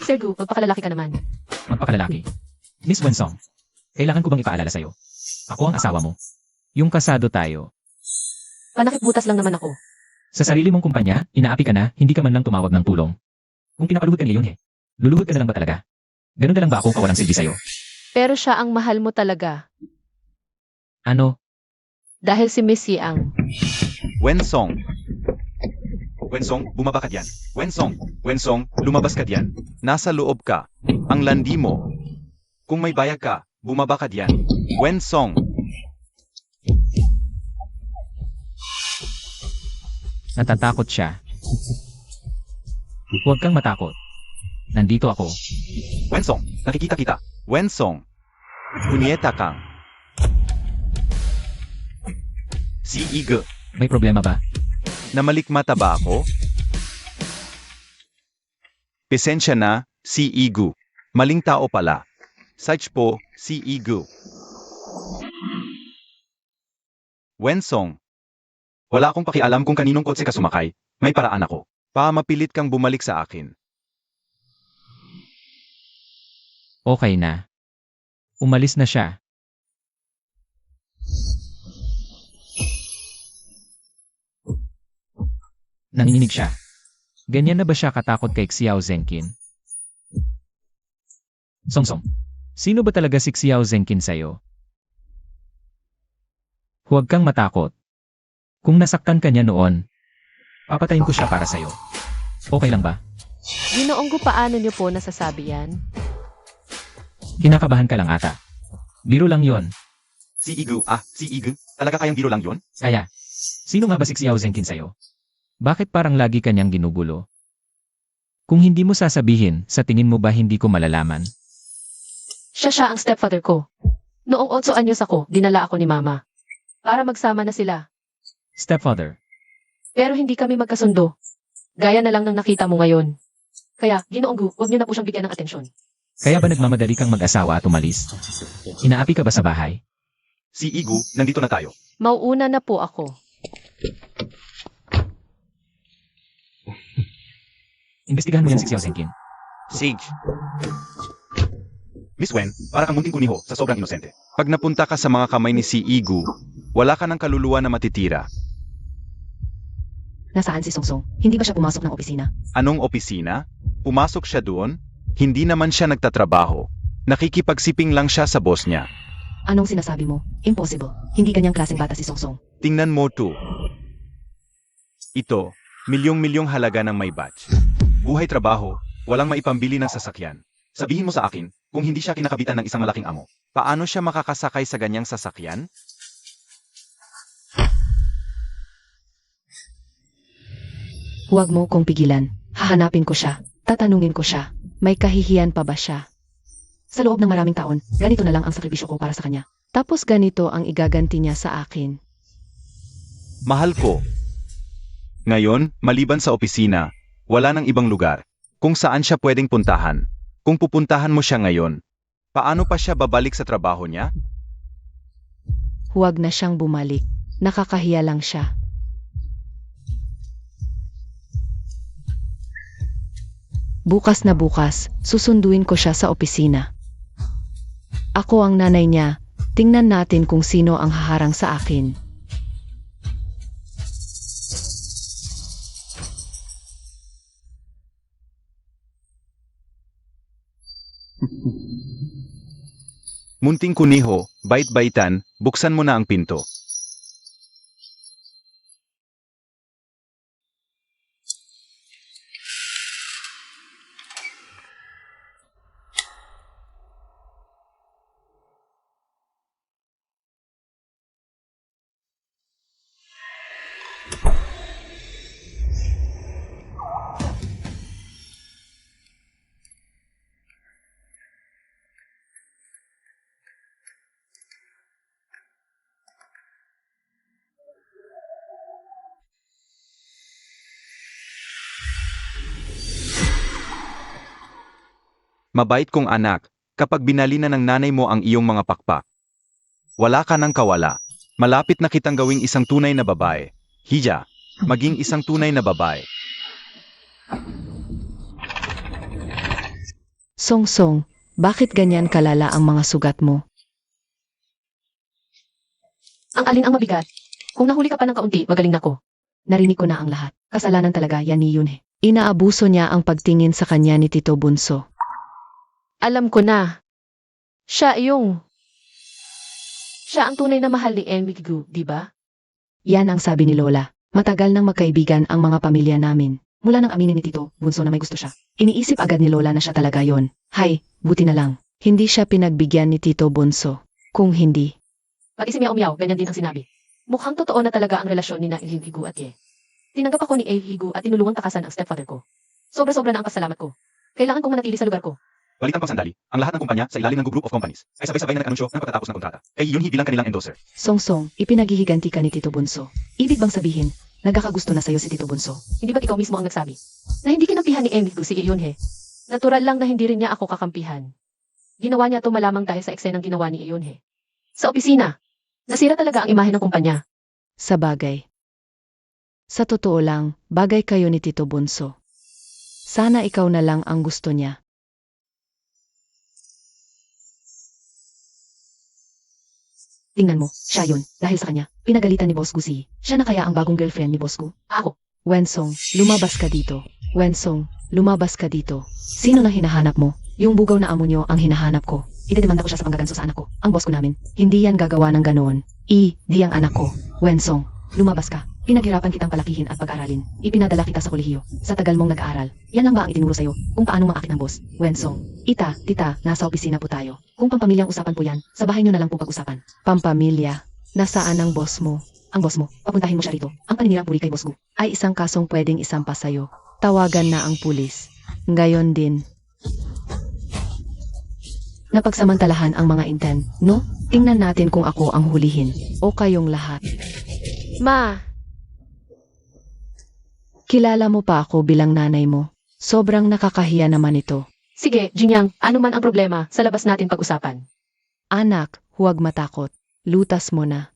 Sir Gu, magpakalalaki ka naman. Magpakalalaki. Miss Wensong, kailangan ko bang ipaalala sa'yo? Ako ang asawa mo. Yung kasado tayo. Panakip butas lang naman ako. Sa sarili mong kumpanya, inaapi ka na, hindi ka man lang tumawag ng tulong. Kung pinapaluhod ka ngayon luluhod ka na lang ba talaga? Ganun na lang ba ako kawalang silbi sa'yo? Pero siya ang mahal mo talaga. Ano? Dahil si Miss Ye ang... Wensong. Wensong, bumaba ka diyan. Wensong, Wensong, lumabas ka diyan. Nasa loob ka. Ang landi mo. Kung may bayag ka, bumaba ka diyan. Wensong. Natatakot siya. Huwag kang matakot. Nandito ako. Wensong, nakikita kita. Wensong. Punyeta kang. Si Ige. May problema ba? Namalikmata ba ako? Pesensya na, si Igu. Maling tao pala. Sarge po, si Igu. Wensong. Wala akong pakialam kung kaninong kotse ka sumakay. May paraan ako. Mapilit kang bumalik sa akin. Okay na. Umalis na siya. Nanginginig siya. Ganyan na ba siya katakot kay Xiao Zhenkin? Songsong, sino ba talaga si Xiao Zhenkin sa'yo? Huwag kang matakot. Kung nasaktan ka niya noon, papatayin ko siya para sa'yo. Okay lang ba? Ginoong Gu, paano niyo po nasasabi yan? Kinakabahan ka lang ata. Biro lang yon. Si Igu, si Igu. Talaga kayang biro lang yon? Kaya, sino nga ba si Xiao Zhenkin sa'yo? Bakit parang lagi kanyang ginugulo? Kung hindi mo sasabihin, sa tingin mo ba hindi ko malalaman? Siya ang stepfather ko. Noong 8 anyos ako, dinala ako ni Mama. Para magsama na sila. Stepfather, Pero hindi kami magkasundo. Gaya na lang ng nakita mo ngayon. Kaya, Ginoong Gu, huwag niyo na po siyang bigyan ng atensyon. kaya ba nagmamadali kang mag-asawa at umalis? Inaapi ka ba sa bahay? Si Igu, nandito na tayo. Mauuna na po ako. Imbestigahan mo yan si Xiao Zhenkin. Sage. Miss Wen, para kang munting kuniho sa sobrang inosente. Pag napunta ka sa mga kamay ni si Igu, wala ka ng kaluluwa na matitira. Nasaan si Songsong? Hindi ba siya pumasok ng opisina? Anong opisina? Pumasok siya doon? Hindi naman siya nagtatrabaho. Nakikipagsiping lang siya sa boss niya. Anong sinasabi mo? Impossible. Hindi ganyang klaseng bata si Songsong. Tingnan mo to. Ito, milyong-milyong halaga ng may batch. Buhay trabaho, walang maipambili ng sasakyan. Sabihin mo sa akin, kung hindi siya kinakabitan ng isang malaking amo, paano siya makakasakay sa ganyang sasakyan? Huwag mo kong pigilan. Hahanapin ko siya. Tatanungin ko siya. May kahihiyan pa ba siya? Sa loob ng maraming taon, ganito na lang ang sakripisyo ko para sa kanya. Tapos ganito ang igaganti niya sa akin. Mahal ko. Ngayon, maliban sa opisina, wala nang ibang lugar kung saan siya pwedeng puntahan. Kung pupuntahan mo siya ngayon, paano pa siya babalik sa trabaho niya? Huwag na siyang bumalik. Nakakahiya lang siya. Bukas na bukas, susunduin ko siya sa opisina. Ako ang nanay niya. Tingnan natin kung sino ang haharang sa akin. Munting kuniho, bait-baitan, buksan mo na ang pinto. Mabait kong anak, kapag binali na ng nanay mo ang iyong mga pakpak. Wala ka nang kawala. Malapit na kitang gawing isang tunay na babae. Hiya, maging isang tunay na babae. Songsong, bakit ganyan kalala ang mga sugat mo? Ang alin ang mabigat? Kung nahuli ka pa ng kaunti, magaling na ko. Narinig ko na ang lahat. Kasalanan talaga yan ni Yunhe. Inaabuso niya ang pagtingin sa kanya ni Tito Bunso. Alam ko na. Siya ang tunay na mahal ni Emigu, di ba? Yan ang sabi ni Lola. Matagal nang magkaibigan ang mga pamilya namin. Mula nang aminin ni Tito Bunso na may gusto siya. Iniisip agad ni Lola na siya talaga yon. Hay, buti na lang. Hindi siya pinagbigyan ni Tito Bunso. Kung hindi, Pati si Miao Miao, ganyan din ang sinabi. Mukhang totoo na talaga ang relasyon ni na Ilhigu at Ye. Tinanggap ako ni Ilhigu at tinulungang takasan ang stepfather ko. Sobra-sobra na ang pasalamat ko. Kailangan kong manatili sa lugar ko. Balikan pang sandali, ang lahat ng kumpanya sa ilalim ng group of companies ay sabay-sabay na nag-anunsyo ng pagtatapos ng kontrata. Kay Yunhee bilang kanilang endorser. Songsong, ipinaghihiganti ka ni Tito Bunso. Ibig bang sabihin, nagkakagusto na sa'yo si Tito Bunso? Hindi ba't ikaw mismo ang nagsabi? Na hindi kinampihan ni Ilhigu si Iyunhe. Natural lang na hindi rin niya ako kakampihan. Ginawa niya to malamang dahil sa eksenang ginawa ni Iyunhe. Sa opisina, nasira talaga ang imahe ng kumpanya. Sa bagay. Sa totoo lang, bagay kayo ni Tito Bunso. Sana ikaw na lang ang gusto niya. Tingnan mo, siya yun. Dahil sa kanya, pinagalitan ni Boss Gu si. Siya na kaya ang bagong girlfriend ni Boss Gu? Ako. Wensong, lumabas ka dito. Wensong, lumabas ka dito. Sino na hinahanap mo? Yung bugaw na amo nyo ang hinahanap ko. Idedemanda ko siya sa panggaganso sa anak ko. Ang boss ko namin. Hindi yan gagawa ng ganoon. Di ang anak ko. Wensong, lumabas ka. Pinaghirapan kitang palakihin at pag-aralin. Ipinadala kita sa kolehiyo. Sa tagal mong nag-aaral. Yan lang ba ang itinuro sa'yo? Kung paano maakit ng boss? Wensong. Tita, nasa opisina po tayo. Kung pampamilyang usapan po yan, sa bahay nyo na lang po pag-usapan. Pampamilya? Nasaan ang boss mo? Ang boss mo, papuntahin mo siya rito. Ang paninirang puri kay Boss Gu ay isang kasong pwedeng isampa sa'yo. Tawagan na ang pulis. Ngayon din. Napagsamantalahan ang mga intent, no? Tingnan natin kung ako ang hulihin. O kayong lahat. Ma, Kilala mo pa ako bilang nanay mo. Sobrang nakakahiya naman ito. Sige, Jinyang, ano man ang problema, sa labas natin pag-usapan. Anak, huwag matakot. Lutas mo na.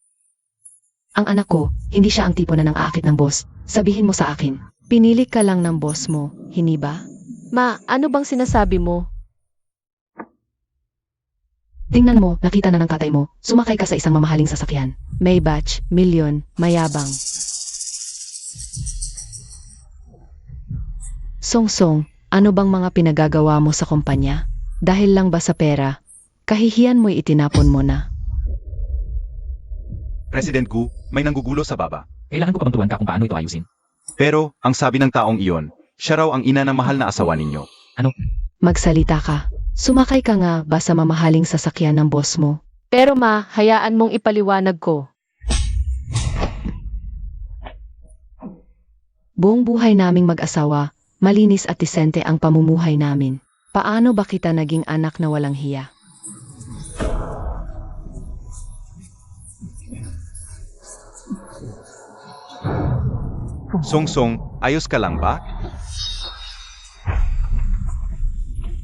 Ang anak ko, hindi siya ang tipo na nang aakit ng boss. Sabihin mo sa akin. Pinili ka lang ng boss mo, hindi ba? ma, ano bang sinasabi mo? Tingnan mo, nakita na ng tatay mo. Sumakay ka sa isang mamahaling sasakyan. May batch, milyon, mayabang. Songsong, ano bang mga pinagagawa mo sa kumpanya? Dahil lang ba sa pera? Kahihiyan mo'y itinapon mo na. President Gu, may nanggugulo sa baba. Kailangan ko pa bang tuwan ka kung paano ito ayusin? Pero, ang sabi ng taong iyon, siya raw ang ina ng mahal na asawa ninyo. Magsalita ka. Sumakay ka nga ba sa mamahaling sasakyan ng boss mo? Pero ma, hayaan mong ipaliwanag ko. Buong buhay naming mag-asawa, malinis at disente ang pamumuhay namin. Paano ba kita naging anak na walang hiya? Songsong, ayos ka lang ba?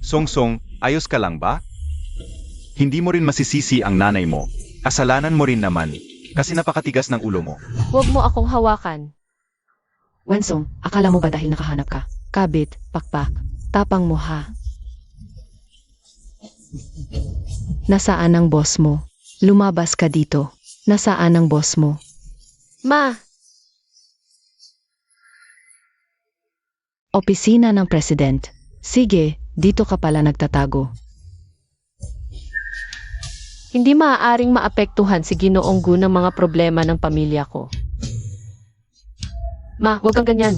Songsong, ayos ka lang ba? Hindi mo rin masisisi ang nanay mo. Kasalanan mo rin naman, kasi napakatigas ng ulo mo. Huwag mo akong hawakan. Wensong, akala mo ba dahil nakahanap ka? Kabit, pakpak, tapang mo ha. Nasaan ang boss mo? Lumabas ka dito. Nasaan ang boss mo? Ma, Opisina ng President. Sige, dito ka pala nagtatago. hindi maaaring maapektuhan si Ginoong Gu ng mga problema ng pamilya ko. Ma, huwag kang ganyan.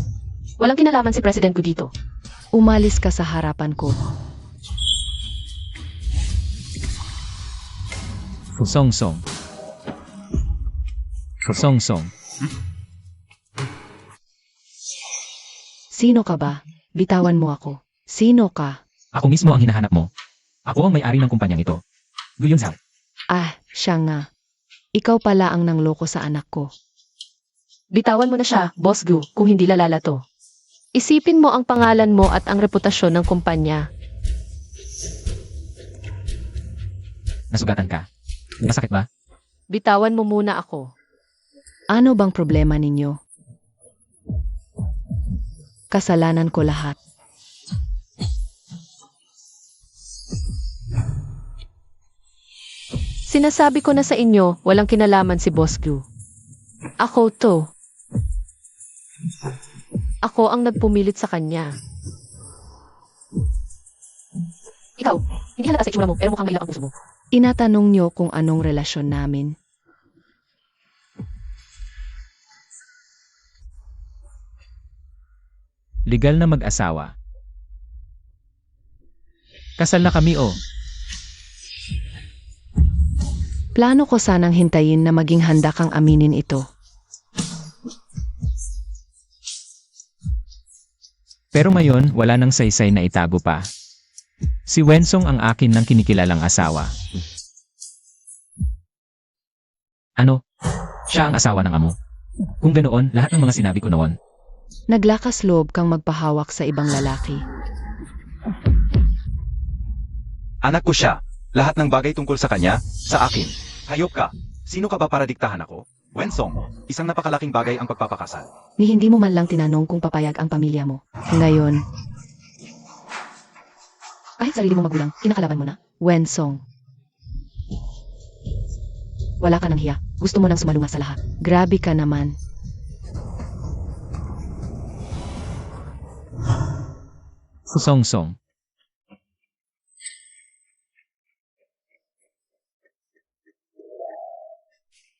Walang kinalaman si President ko dito. Umalis ka sa harapan ko. Songsong. Songsong. Sino ka ba? Bitawan mo ako. Sino ka? Ako mismo ang hinahanap mo. Ako ang may-ari ng kumpanyang ito. Gu Yunzhao. Ah, siya nga. Ikaw pala ang nangloko sa anak ko. Bitawan mo na siya, Boss Gu, kung hindi lalala to. Isipin mo ang pangalan mo at ang reputasyon ng kumpanya. Nasugatan ka. Masakit ba? Bitawan mo muna ako. Ano bang problema ninyo? Kasalanan ko lahat. Sinasabi ko na sa inyo, walang kinalaman si Boss Gu. Ako to. Ako ang nagpumilit sa kanya. Ikaw, hindi halata sa itsura mo, pero mukhang mailap ang puso mo. Inatanong nyo kung anong relasyon namin. Legal na mag-asawa. Kasal na kami oh. Plano ko sanang hintayin na maging handa kang aminin ito. Pero ngayon, wala nang saysay na itago pa. Si Wensong ang akin ng kinikilalang asawa. Ano? Siya ang asawa ng amo. Kung ganoon, lahat ng mga sinabi ko noon. Naglakas loob kang magpahawak sa ibang lalaki. Anak ko siya. Lahat ng bagay tungkol sa kanya, sa akin. Hayop ka. Sino ka ba para diktahan ako? Wensong, isang napakalaking bagay ang pagpapakasal. Ni hindi mo man lang tinanong kung papayag ang pamilya mo. Ngayon, kahit sarili mo magulang, kinakalaban mo na. Wensong. Wala ka ng hiya. Gusto mo nang sumalunga sa lahat. Grabe ka naman. Songsong.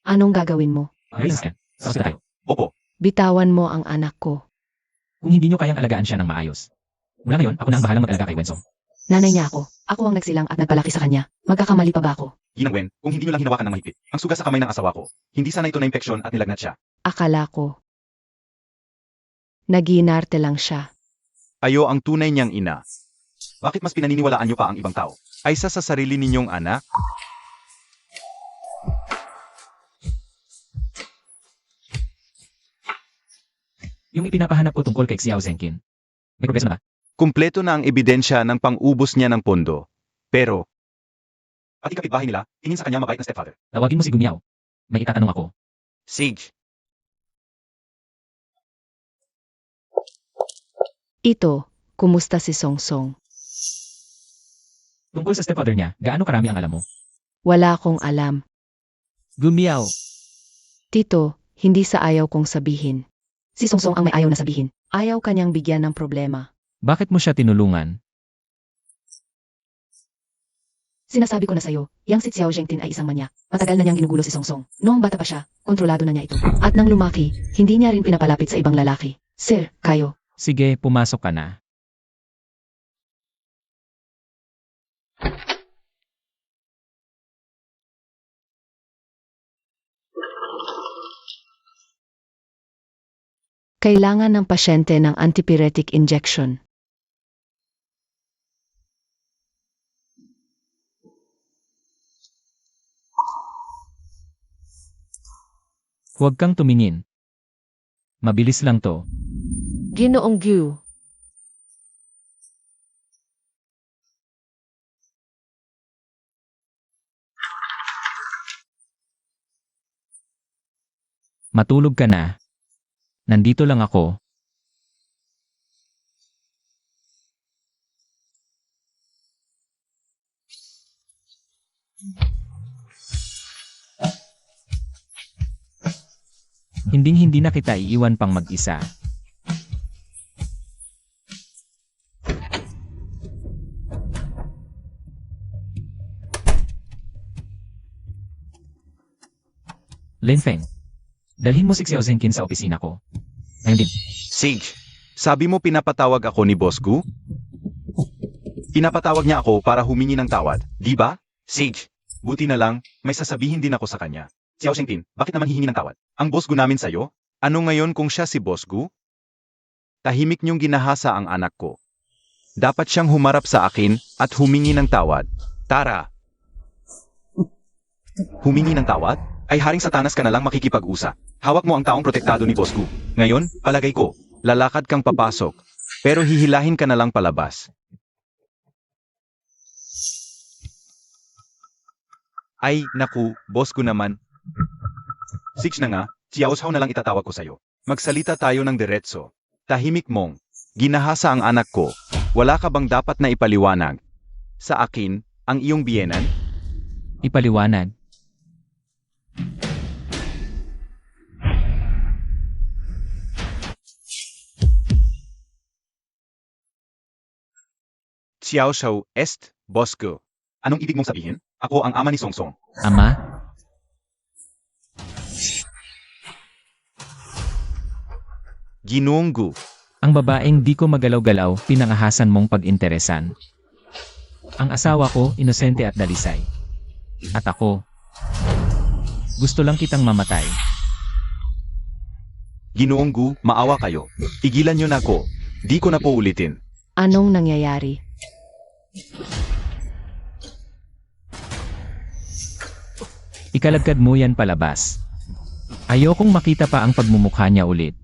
Anong gagawin mo? Ayos yan. Tapos na tayo. Opo, Bitawan mo ang anak ko. Kung hindi nyo kayang alagaan siya ng maayos. Mula ngayon, ako na ang bahalang mag-alaga kay Wensong. Nanay niya ako. Ako ang nagsilang at nagpalaki sa kanya. Magkakamali pa ba ako? Ginang Wen, kung hindi nyo lang hinawakan ng mahigpit, ang suga sa kamay ng asawa ko, hindi sana ito na impeksyon at nilagnat siya. Akala ko. Naginarte lang siya. Ayo ang tunay niyang ina. Bakit mas pinaniniwalaan niyo pa ang ibang tao? Aysa sa sarili ninyong anak? Yung ipinapahanap ko tungkol kay Xiao Zhenkin. May progreso na ba? Kumpleto na ang ebidensya ng pang-ubos niya ng pondo. Pero, pati kapitbahay nila, tingin sa kanya mabait na stepfather. Tawagin mo si Gumiao. May itatanong ako. Sage. Ito, kumusta si Songsong? Tungkol sa stepfather niya, gaano karami ang alam mo? Wala akong alam. Gumiao. Tito, hindi sa ayaw kong sabihin. Si Songsong ang may ayaw na sabihin. Ayaw kanyang bigyan ng problema. Bakit mo siya tinulungan? Sinasabi ko na sa'yo, yang si Xiao Zhengtin ay isang manyak. Matagal na niyang ginugulo si Songsong. Noong bata pa siya, kontrolado na niya ito. At nang lumaki, hindi niya rin pinapalapit sa ibang lalaki. Sir, kayo. Sige, pumasok ka na. Kailangan ng pasyente ng antipyretic injection. Huwag kang tumingin. Mabilis lang to. Ginoong Gu. Matulog ka na. Nandito lang ako. Hinding-hindi na kita iiwan pang mag-isa. Linfeng, dalhin mo si Xiao Zhenkin sa opisina ko. Ngayon din. Sage, sabi mo pinapatawag ako ni Boss Gu? Pinapatawag niya ako para humingi ng tawad, di ba? Sage, buti na lang, may sasabihin din ako sa kanya. Xiao Zhengtin, bakit naman hihingi ng tawad? Ang boss Gu namin sa'yo? Ano ngayon kung siya si Boss Gu? Tahimik niyong ginahasa ang anak ko. Dapat siyang humarap sa akin at humingi ng tawad. Tara! Humingi ng tawad? Ay haring satanas ka na lang makikipag-usap. Hawak mo ang taong protektado ni Boss Gu. Ngayon, palagay ko, lalakad kang papasok. Pero hihilahin ka na lang palabas. Ay, naku, Boss Gu naman. Six na nga, Xiao Zhao na lang itatawag ko sa'yo. Magsalita tayo ng diretso. Tahimik mong, ginahasa ang anak ko. Wala ka bang dapat na ipaliwanag? Sa akin, ang iyong biyenan? Ipaliwanag. Xiao Zhao est, Boss Gu. Anong ibig mong sabihin? Ako ang ama ni Songsong. Ama? Ginoong Gu. Ang babaeng di ko magalaw-galaw, pinangahasan mong pag-interesan. Ang asawa ko, inosente at dalisay. At ako, gusto lang kitang mamatay. Ginoong Gu, maawa kayo. Igilan niyo na ako. Di ko na po ulitin. Anong nangyayari? Ikalagkad mo yan palabas. Ayokong makita pa ang pagmumukha niya ulit.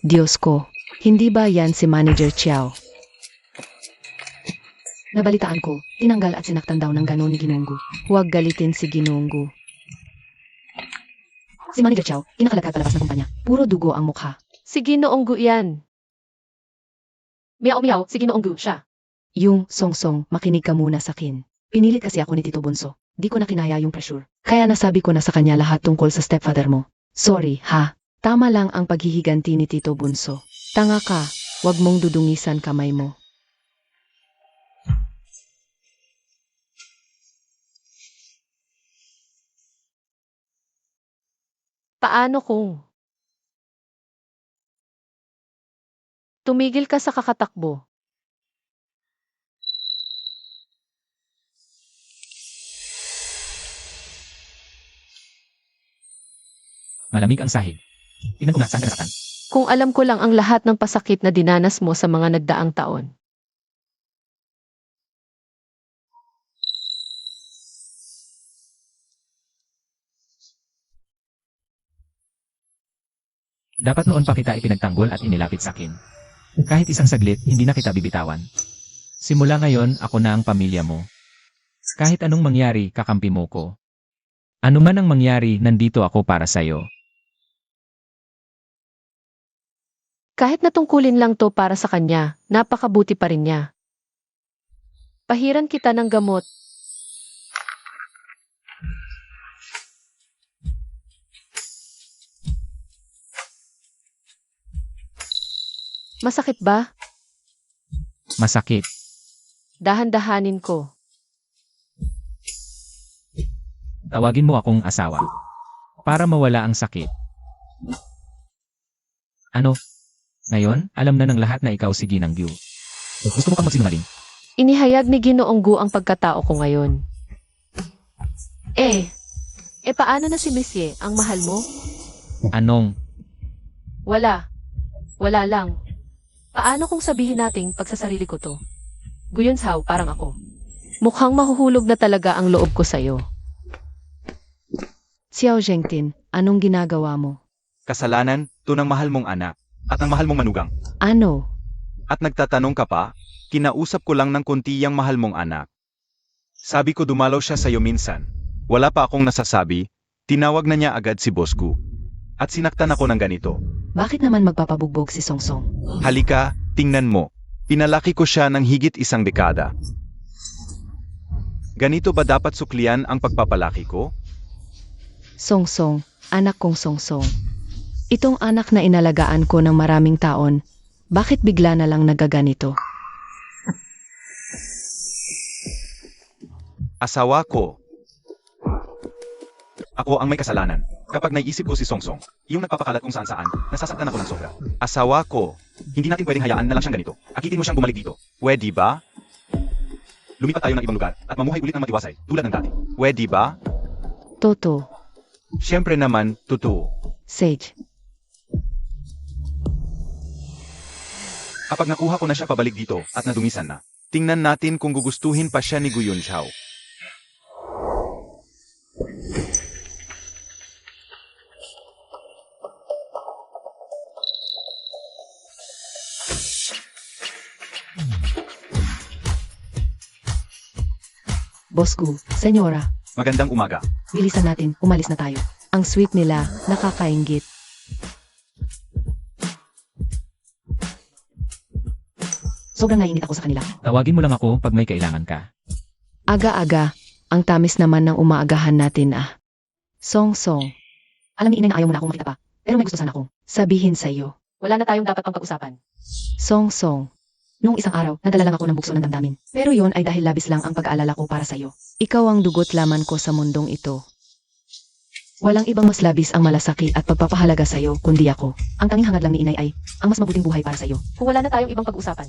Diyos ko, hindi ba yan si Manager Chiao? Nabalitaan ko, tinanggal at sinaktan daw ng gano'n ni Ginonggu. Huwag galitin si Ginonggu. Si Manager Chiao, inakalagkad palabas ng kumpanya. Puro dugo ang mukha. Si Ginoong Gu yan. Miao, si Ginoong Gu siya. Yung Songsong, makinig ka muna sa akin. Pinilit kasi ako ni Tito Bunso. Di ko na kinaya yung pressure. Kaya nasabi ko na sa kanya lahat tungkol sa stepfather mo. Sorry, ha? Tama lang ang paghihiganti ni Tito Bunso. Tanga ka, wag mong dudungisan kamay mo. Paano kung tumigil ka sa kakatakbo? Malamig ang sahig. Tingnan ko na saan ka nasaktan. Kung alam ko lang ang lahat ng pasakit na dinanas mo sa mga nagdaang taon. Dapat noon pa kita ipinagtanggol at inilapit sa akin. Kahit isang saglit, hindi na kita bibitawan. Simula ngayon, ako na ang pamilya mo. Kahit anong mangyari, kakampi mo ko. Ano man ang mangyari, nandito ako para sa'yo. Kahit natungkulin lang to para sa kanya, napakabuti pa rin niya. Pahiran kita ng gamot. Masakit ba? Masakit. Dahan-dahanin ko. Tawagin mo akong asawa. Para mawala ang sakit. Ano? Ngayon, alam na ng lahat na ikaw si Ginang Gyu. Gusto mo kang magsinungaling? Inihayag ni Ginoong Gu ang pagkatao ko ngayon. Paano na si Monsieur, ang mahal mo? Anong? Wala. Wala lang. Paano kung sabihin nating pagsasarili ko to? Guyonshaw, parang ako. Mukhang mahuhulog na talaga ang loob ko sa'yo. Xiao Zhengtin, anong ginagawa mo? Kasalanan, to ng mahal mong anak, at ng mahal mong manugang. Ano? At nagtatanong ka pa, kinausap ko lang ng konti yang mahal mong anak. Sabi ko dumalaw siya sa'yo minsan. Wala pa akong nasasabi, tinawag na niya agad si Boss Gu. At sinaktan ako ng ganito. Bakit naman magpapabugbog si Song Song? Halika, tingnan mo. Pinalaki ko siya ng higit 1 dekada. Ganito ba dapat suklian ang pagpapalaki ko? Song Song, anak kong Song Song. Itong anak na inalagaan ko ng maraming taon, bakit bigla na lang nagaganito? Asawa ko. Ako ang may kasalanan. Kapag naiisip ko si Song Song, yung nagpapakalat kung saan saan, nasasaktan ako ng sobra. Asawa ko. Hindi natin pwedeng hayaan na lang siyang ganito. Akitin mo siyang bumalik dito. Pwede ba? Lumipat tayo ng ibang lugar at mamuhay ulit ng matiwasay, tulad ng dati. Pwede ba? Toto, Siyempre naman, totoo. Sage, Kapag nakuha ko na siya pabalik dito at nadumisan na, tingnan natin kung gugustuhin pa siya ni Guyun Chao. Boss Gu, Senyora, Magandang umaga. bilisan natin, umalis na tayo. Ang sweet nila, nakakainggit. Sobrang naiinit ako sa kanila. Tawagin mo lang ako pag may kailangan ka. Aga-aga, ang tamis naman ng umaagahan natin ah. Song Song, Alam ni inay na ayaw mo na akong makita pa. Pero may gusto sana akong. sabihin sa'yo. Wala na tayong dapat pang pag-usapan. Song Song, Noong isang araw, nadala lang ako ng bukso ng damdamin. Pero yon ay dahil labis lang ang pag-aalala ko para sa'yo. ikaw ang dugot laman ko sa mundong ito. Walang ibang mas labis ang malasaki at pagpapahalaga sa'yo, kundi ako. Ang tanging hangad lang ni inay ay, ang mas mabuting buhay para sa'yo. Kung wala na tayong ibang pag-usapan,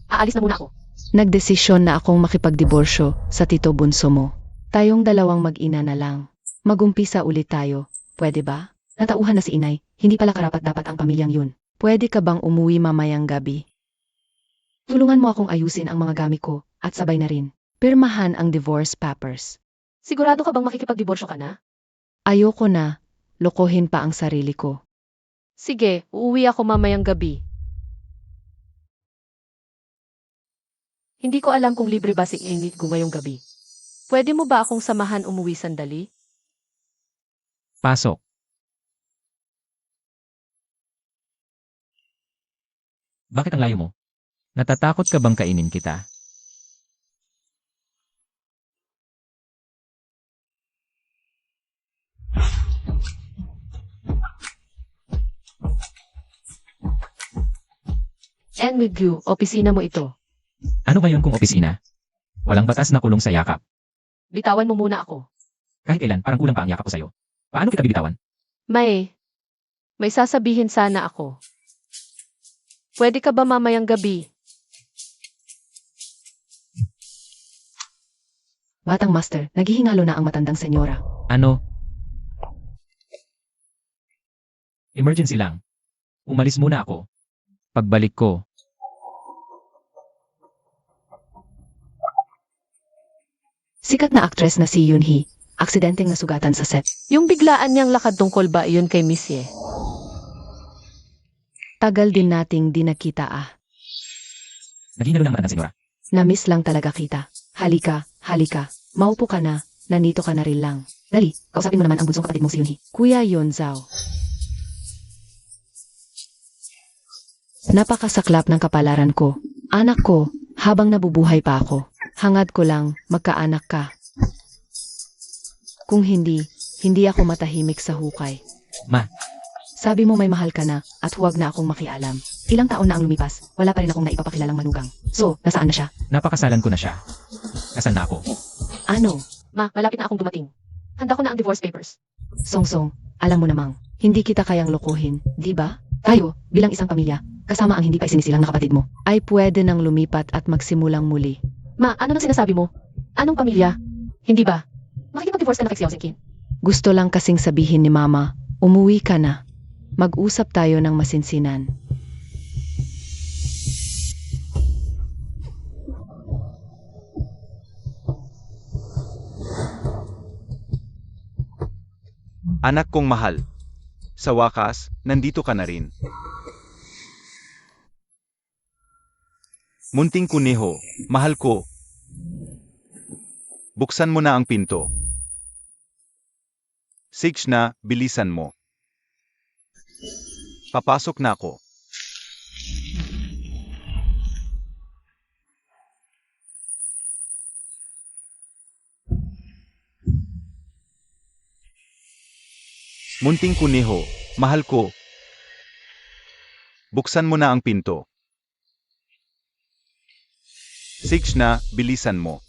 aalis na muna ako. Nagdesisyon na akong makipagdiborsyo sa tito bunso mo. Tayong dalawang mag-ina na lang. Magumpisa ulit tayo, pwede ba? Natauhan na si inay, hindi pala karapat dapat ang pamilyang yun. Pwede ka bang umuwi mamayang gabi? Tulungan mo akong ayusin ang mga gamit ko, at sabay na rin. Pirmahan ang divorce papers. Sigurado ka bang makikipagdiborsyo ka na? Ayoko na, lokohin pa ang sarili ko. Sige, uuwi ako mamayang gabi. Hindi ko alam kung libre ba si Ingrid ko ngayong gabi. Pwede mo ba akong samahan umuwi sandali? Pasok. Bakit ang layo mo? Natatakot ka bang kainin kita? And with you, opisina mo ito. Ano ba yun kung opisina? Walang batas na kulong sa yakap. Bitawan mo muna ako. Kahit kailan, parang kulang pa ang yakap ko sa'yo. Paano kita bibitawan? May sasabihin sana ako. Pwede ka ba mamayang gabi? Batang master, naghihingalo na ang matandang senyora. Ano? Emergency lang. Umalis muna ako. Pagbalik ko, Sikat na aktres na si Yunhee, aksidenteng nasugatan sa set. Yung biglaan niyang lakad tungkol ba iyon kay Monsieur? Tagal din nating di nakita ah. naghingalo lang ang senyora. Namiss lang talaga kita. Halika, halika. Maupo ka na, nandito ka na rin lang. Dali, kausapin mo naman ang bunsong kapatid mong si Yunhee. Kuya Yonzao. Napakasaklap ng kapalaran ko. Anak ko, habang nabubuhay pa ako. Hangad ko lang, magkaanak ka. Kung hindi ako matahimik sa hukay. Ma. Sabi mo may mahal ka na, at huwag na akong makialam. Ilang taon na ang lumipas, wala pa rin akong naipapakilalang manugang. So, nasaan na siya? Napakasalan ko na siya. Kasal na ako. Ano? Ma, malapit na akong dumating. Handa ko na ang divorce papers. Songsong, alam mo namang, hindi kita kayang lokohin, di ba? Tayo, bilang isang pamilya, kasama ang hindi pa isinisilang na kapatid mo, ay pwede nang lumipat at magsimulang muli. Ma, ano nang sinasabi mo? Anong pamilya? Hindi ba? Makikipag-divorce ka na kay Xiao Zhengjin. Gusto lang kasing sabihin ni Mama, umuwi ka na. Mag-usap tayo ng masinsinan. Anak kong mahal. Sa wakas, nandito ka na rin. Munting kuneho, mahal ko. Buksan mo na ang pinto. Six na, bilisan mo. Papasok na ako. Munting kuneho, mahal ko. Buksan mo na ang pinto. Six na, bilisan mo.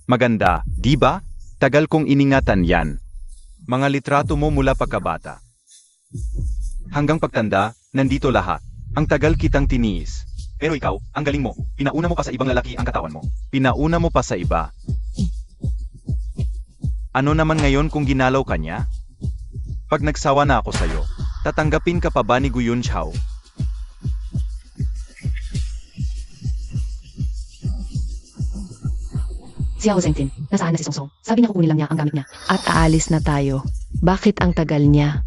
Maganda, di ba? Tagal kong iningatan yan. Mga litrato mo mula pagkabata. Hanggang pagtanda, nandito lahat. Ang tagal kitang tiniis. Pero ikaw, ang galing mo. Pinauna mo pa sa ibang lalaki ang katawan mo. Pinauna mo pa sa iba. Ano naman ngayon kung ginalaw ka niya? Pag nagsawa na ako sa'yo, tatanggapin ka pa ba ni Guyun Chao? Xiao Zhengjin, nasaan na si Songsong? Sabi niya kukunin lang niya ang gamit niya. At aalis na tayo. Bakit ang tagal niya?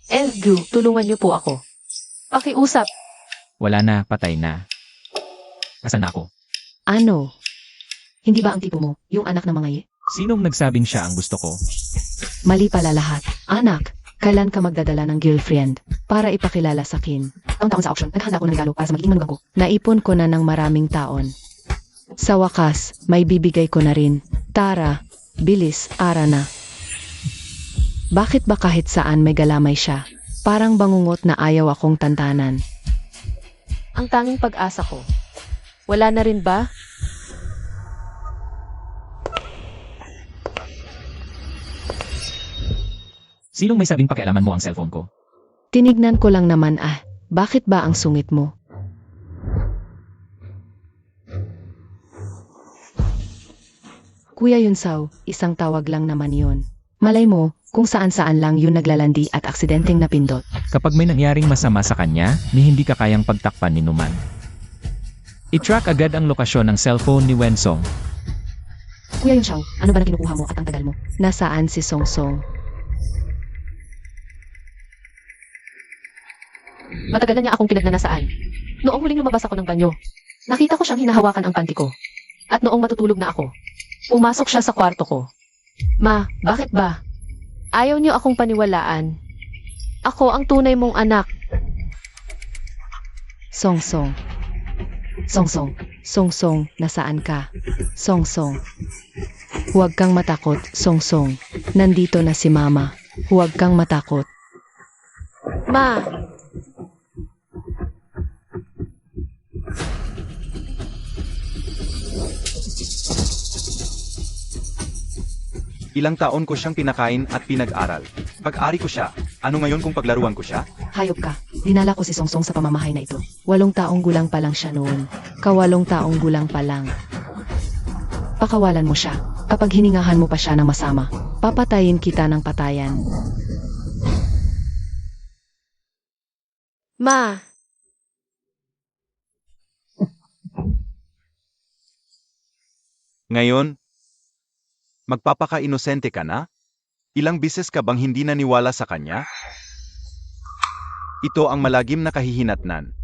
Elgu, tulungan niyo po ako. Pakiusap. Wala na, patay na. Kasal na ako. Ano? Hindi ba ang tipo mo, yung anak ng mga Sinong nagsabing siya ang gusto ko? Mali pala lahat. Anak, kailan ka magdadala ng girlfriend para ipakilala sa akin? Taon-taon sa auction, naghanda ako ng regalo para sa magiging manugang ko. Naipon ko na ng maraming taon. Sa wakas, may bibigay ko na rin. Tara, bilis, ara na. Bakit ba kahit saan may galamay siya? Parang bangungot na ayaw akong tantanan. Ang tanging pag-asa ko. Wala na rin ba? Sinong may sabing pakialaman mo ang cellphone ko? Tinignan ko lang naman bakit ba ang sungit mo? Kuya Yunsao, isang tawag lang naman yun. Malay mo, kung saan-saan lang yun naglalandi at aksidenteng napindot. Kapag may nangyaring masama sa kanya, ni hindi ka kayang pagtakpan ni Numan. I-track agad ang lokasyon ng cellphone ni Wensong. Kuya Yunsao, ano ba na kinukuha mo at ang tagal mo? Nasaan si Songsong? Matagal na niya akong pinagnanasaan. Noong huling lumabas ako ng banyo, nakita ko siyang hinahawakan ang panty ko. At noong matutulog na ako, pumasok siya sa kwarto ko. Ma, bakit ba? Ayaw niyo akong paniwalaan. Ako ang tunay mong anak. Songsong. Songsong. Songsong, nasaan ka? Songsong. Huwag kang matakot, Songsong. Nandito na si Mama. Huwag kang matakot. Ma, Ilang taon ko siyang pinakain at pinag-aral. Pag-ari ko siya, ano ngayon kung paglaruan ko siya? Hayop ka. Dinala ko si Songsong sa pamamahay na ito. 8 taong gulang pa lang siya noon. 8 taong gulang pa lang. Pakawalan mo siya. Kapag hiningahan mo pa siya ng masama, papatayin kita ng patayan. ma. Ngayon, magpapaka-inosente ka na? Ilang bises ka bang hindi naniwala sa kanya? Ito ang malagim na kahihinatnan.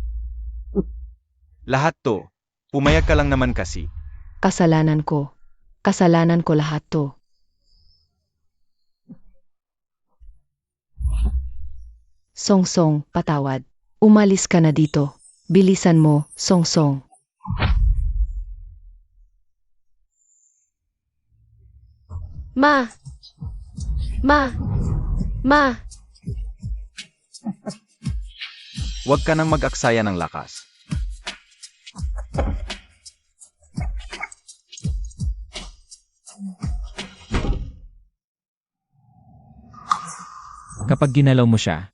Lahat to, pumayag ka lang naman kasi. Kasalanan ko. Kasalanan ko lahat to. Songsong, patawad. Umalis ka na dito. Bilisan mo, Songsong. Ma! Ma! Ma! Huwag ka nang mag-aksaya ng lakas. Kapag ginalaw mo siya,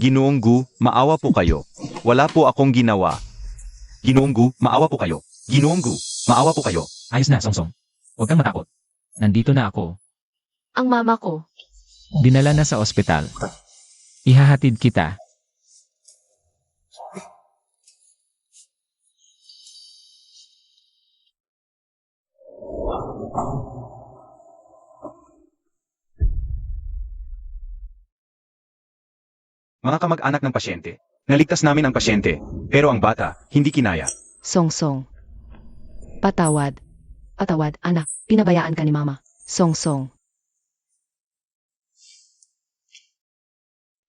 Ginoong Gu, maawa po kayo. Wala po akong ginawa. Ginoong Gu, maawa po kayo. Ginoong Gu, maawa po kayo. ayos na, Songsong. Huwag kang matakot. Nandito na ako. Ang mama ko. Dinala na sa ospital. Ihahatid kita. Mga kamag-anak ng pasyente. Naligtas namin ang pasyente, pero ang bata, hindi kinaya. Songsong. Patawad. Patawad, anak. Pinabayaan ka ni mama. Songsong.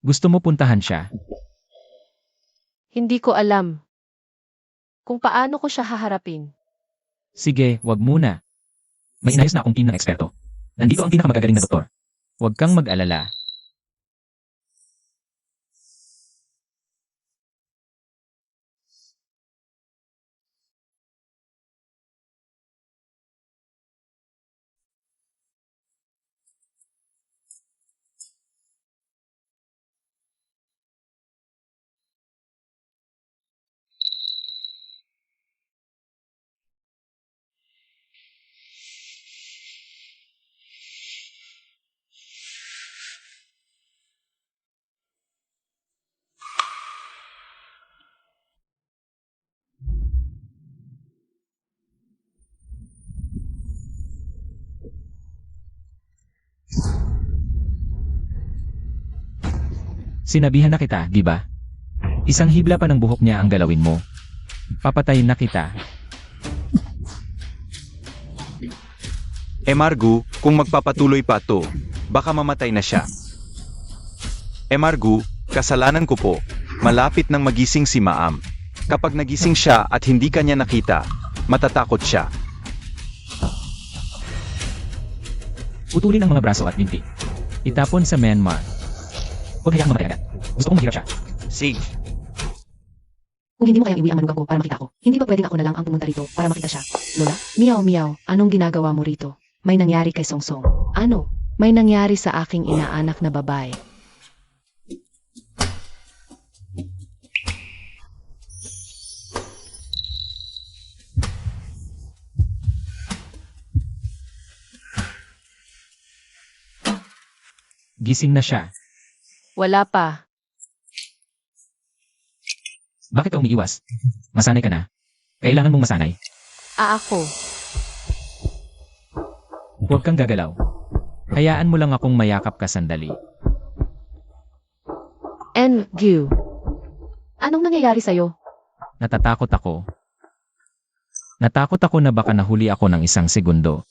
Gusto mo puntahan siya? Hindi ko alam kung paano ko siya haharapin. Sige, wag muna. May inayos na akong team ng eksperto. Nandito ang pinakamagagaling na doktor. Huwag kang mag-alala. Sinabihan na kita, di ba? Isang hibla pa ng buhok niya ang galawin mo. Papatayin na kita. Margu, kung magpapatuloy pa to, baka mamatay na siya. Margu, kasalanan ko po. Malapit nang magising si Maam. Kapag nagising siya at hindi kanya nakita, matatakot siya. Putulin ang mga braso at binti. Itapon sa Myanmar. Huwag hayaang mamatay agad. Gusto kong mahirap siya. Sige. Kung hindi mo kayang iwi ang manugang ko para makita ko, hindi ba pwedeng ako na lang ang pumunta rito para makita siya? Lola? Miyaw, miyaw. Anong ginagawa mo rito? May nangyari kay Songsong. Ano? May nangyari sa aking inaanak na babae. Gising na siya. Wala pa. Bakit ka umiiwas? Masanay ka na. Kailangan mong masanay. Ako. Huwag kang gagalaw. Hayaan mo lang akong mayakap ka sandali. Gu. Anong nangyayari sa'yo? Natatakot ako. Natakot ako na baka nahuli ako ng isang segundo.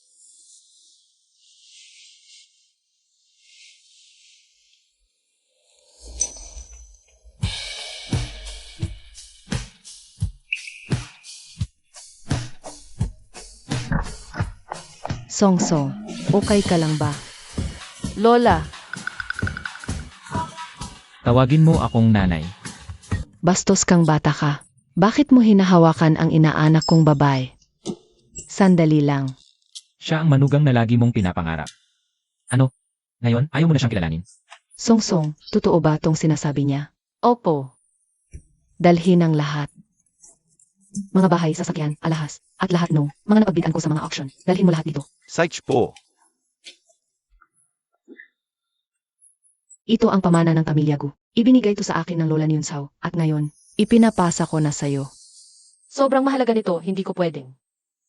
Songsong, okay ka lang ba? Lola, Tawagin mo akong nanay. Bastos kang bata ka. Bakit mo hinahawakan ang inaanak kong babae? Sandali lang. Siya ang manugang na lagi mong pinapangarap. Ano? Ngayon, ayaw mo na siyang kilalanin? Songsong, totoo ba tong sinasabi niya? opo. Dalhin ang lahat. Mga bahay, sasakyan, alahas, at lahat ng mga napagbitan ko sa mga auction. Dalhin mo lahat dito. Saich po. Ito ang pamana ng pamilya Gu. Ibinigay ito sa akin ng lola ni Yunsao, at ngayon, ipinapasa ko na sayo. Sobrang mahalaga nito, hindi ko pwedeng.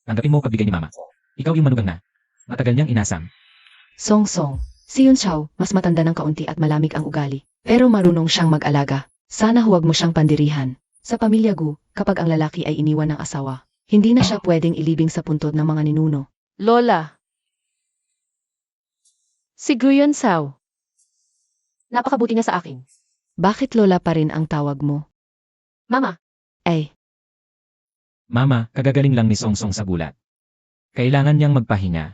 Tanggapin mo pagbigay ni Mama. Ikaw yung manugang na. Matagal niyang inasam. Songsong, si Yunsao, mas matanda ng kaunti at malamig ang ugali. Pero marunong siyang mag-alaga. Sana huwag mo siyang pandirihan. Sa pamilya Gu, kapag ang lalaki ay iniwan ng asawa, hindi na siya pwedeng ilibing sa puntod ng mga ninuno. Lola, Si Guyon Sao. Napakabuti niya sa akin. Bakit lola pa rin ang tawag mo? Mama, Ay, Mama, kagagaling lang ni Songsong sa gulat. Kailangan niyang magpahinga.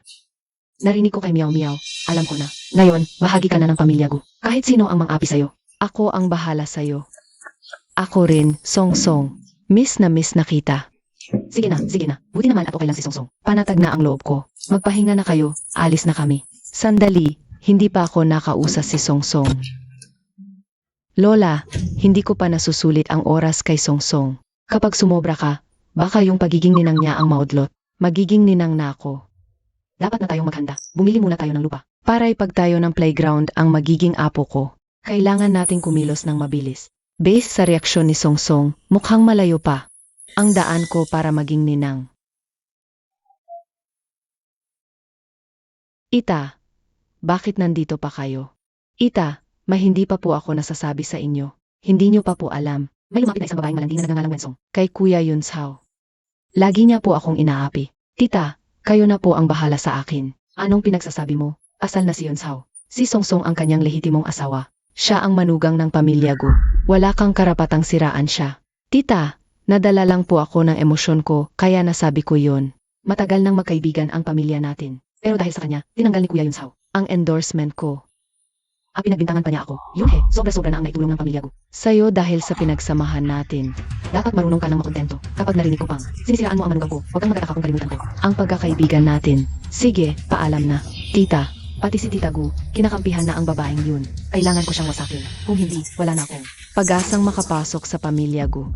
narinig ko kay Meow Meow. Alam ko na. Ngayon, bahagi ka na ng pamilya ko. Kahit sino ang mang-api sa'yo. ako ang bahala sa'yo. Ako rin, Song Song. Miss na kita. Sige na, sige na. Buti naman at okay lang si Songsong. Panatag na ang loob ko. Magpahinga na kayo, alis na kami. Sandali, hindi pa ako nakausas si Song Song. Lola, hindi ko pa nasusulit ang oras kay Song Song. Kapag sumobra ka, baka yung pagiging ninang niya ang maudlot. Magiging ninang na ako. Dapat na tayong maghanda. Bumili muna tayo ng lupa. Para ipagtayo ng playground ang magiging apo ko. Kailangan nating kumilos ng mabilis. Based sa reaksyon ni Song Song, mukhang malayo pa ang daan ko para maging ninang. Ita, bakit nandito pa kayo? Ita, hindi pa po ako nasasabi sa inyo. Hindi nyo pa po alam. May lumapit na isang babaeng malanding na nagngangalang Wensong. Kay Kuya Yun Sao. Lagi niya po akong inaapi. Tita, kayo na po ang bahala sa akin. Anong pinagsasabi mo? Asal na si Yun Sao. Si Song Song ang kanyang lehitimong asawa. Siya ang manugang ng pamilya ko. Wala kang karapatang siraan siya. Tita, nadala lang po ako ng emosyon ko, kaya nasabi ko yon. Matagal nang magkaibigan ang pamilya natin. Pero dahil sa kanya, tinanggal ni Kuya Yun Sao. Ang endorsement ko. Ang pinagbintangan pa niya ako. Yun sobra-sobra na ang naitulong ng pamilya ko. Sa'yo dahil sa pinagsamahan natin. Dapat marunong ka nang makontento. Kapag narinig ko pang, sinisiraan mo ang manugang ko, huwag kang mag-ataka kung kalimutan ko. Ang pagkakaibigan natin. Sige, paalam na. Tita, Pati si Tita Gu, kinakampihan na ang babaeng yun. Kailangan ko siyang wasakin. Kung hindi, wala na akong. pag-asang makapasok sa pamilya ko.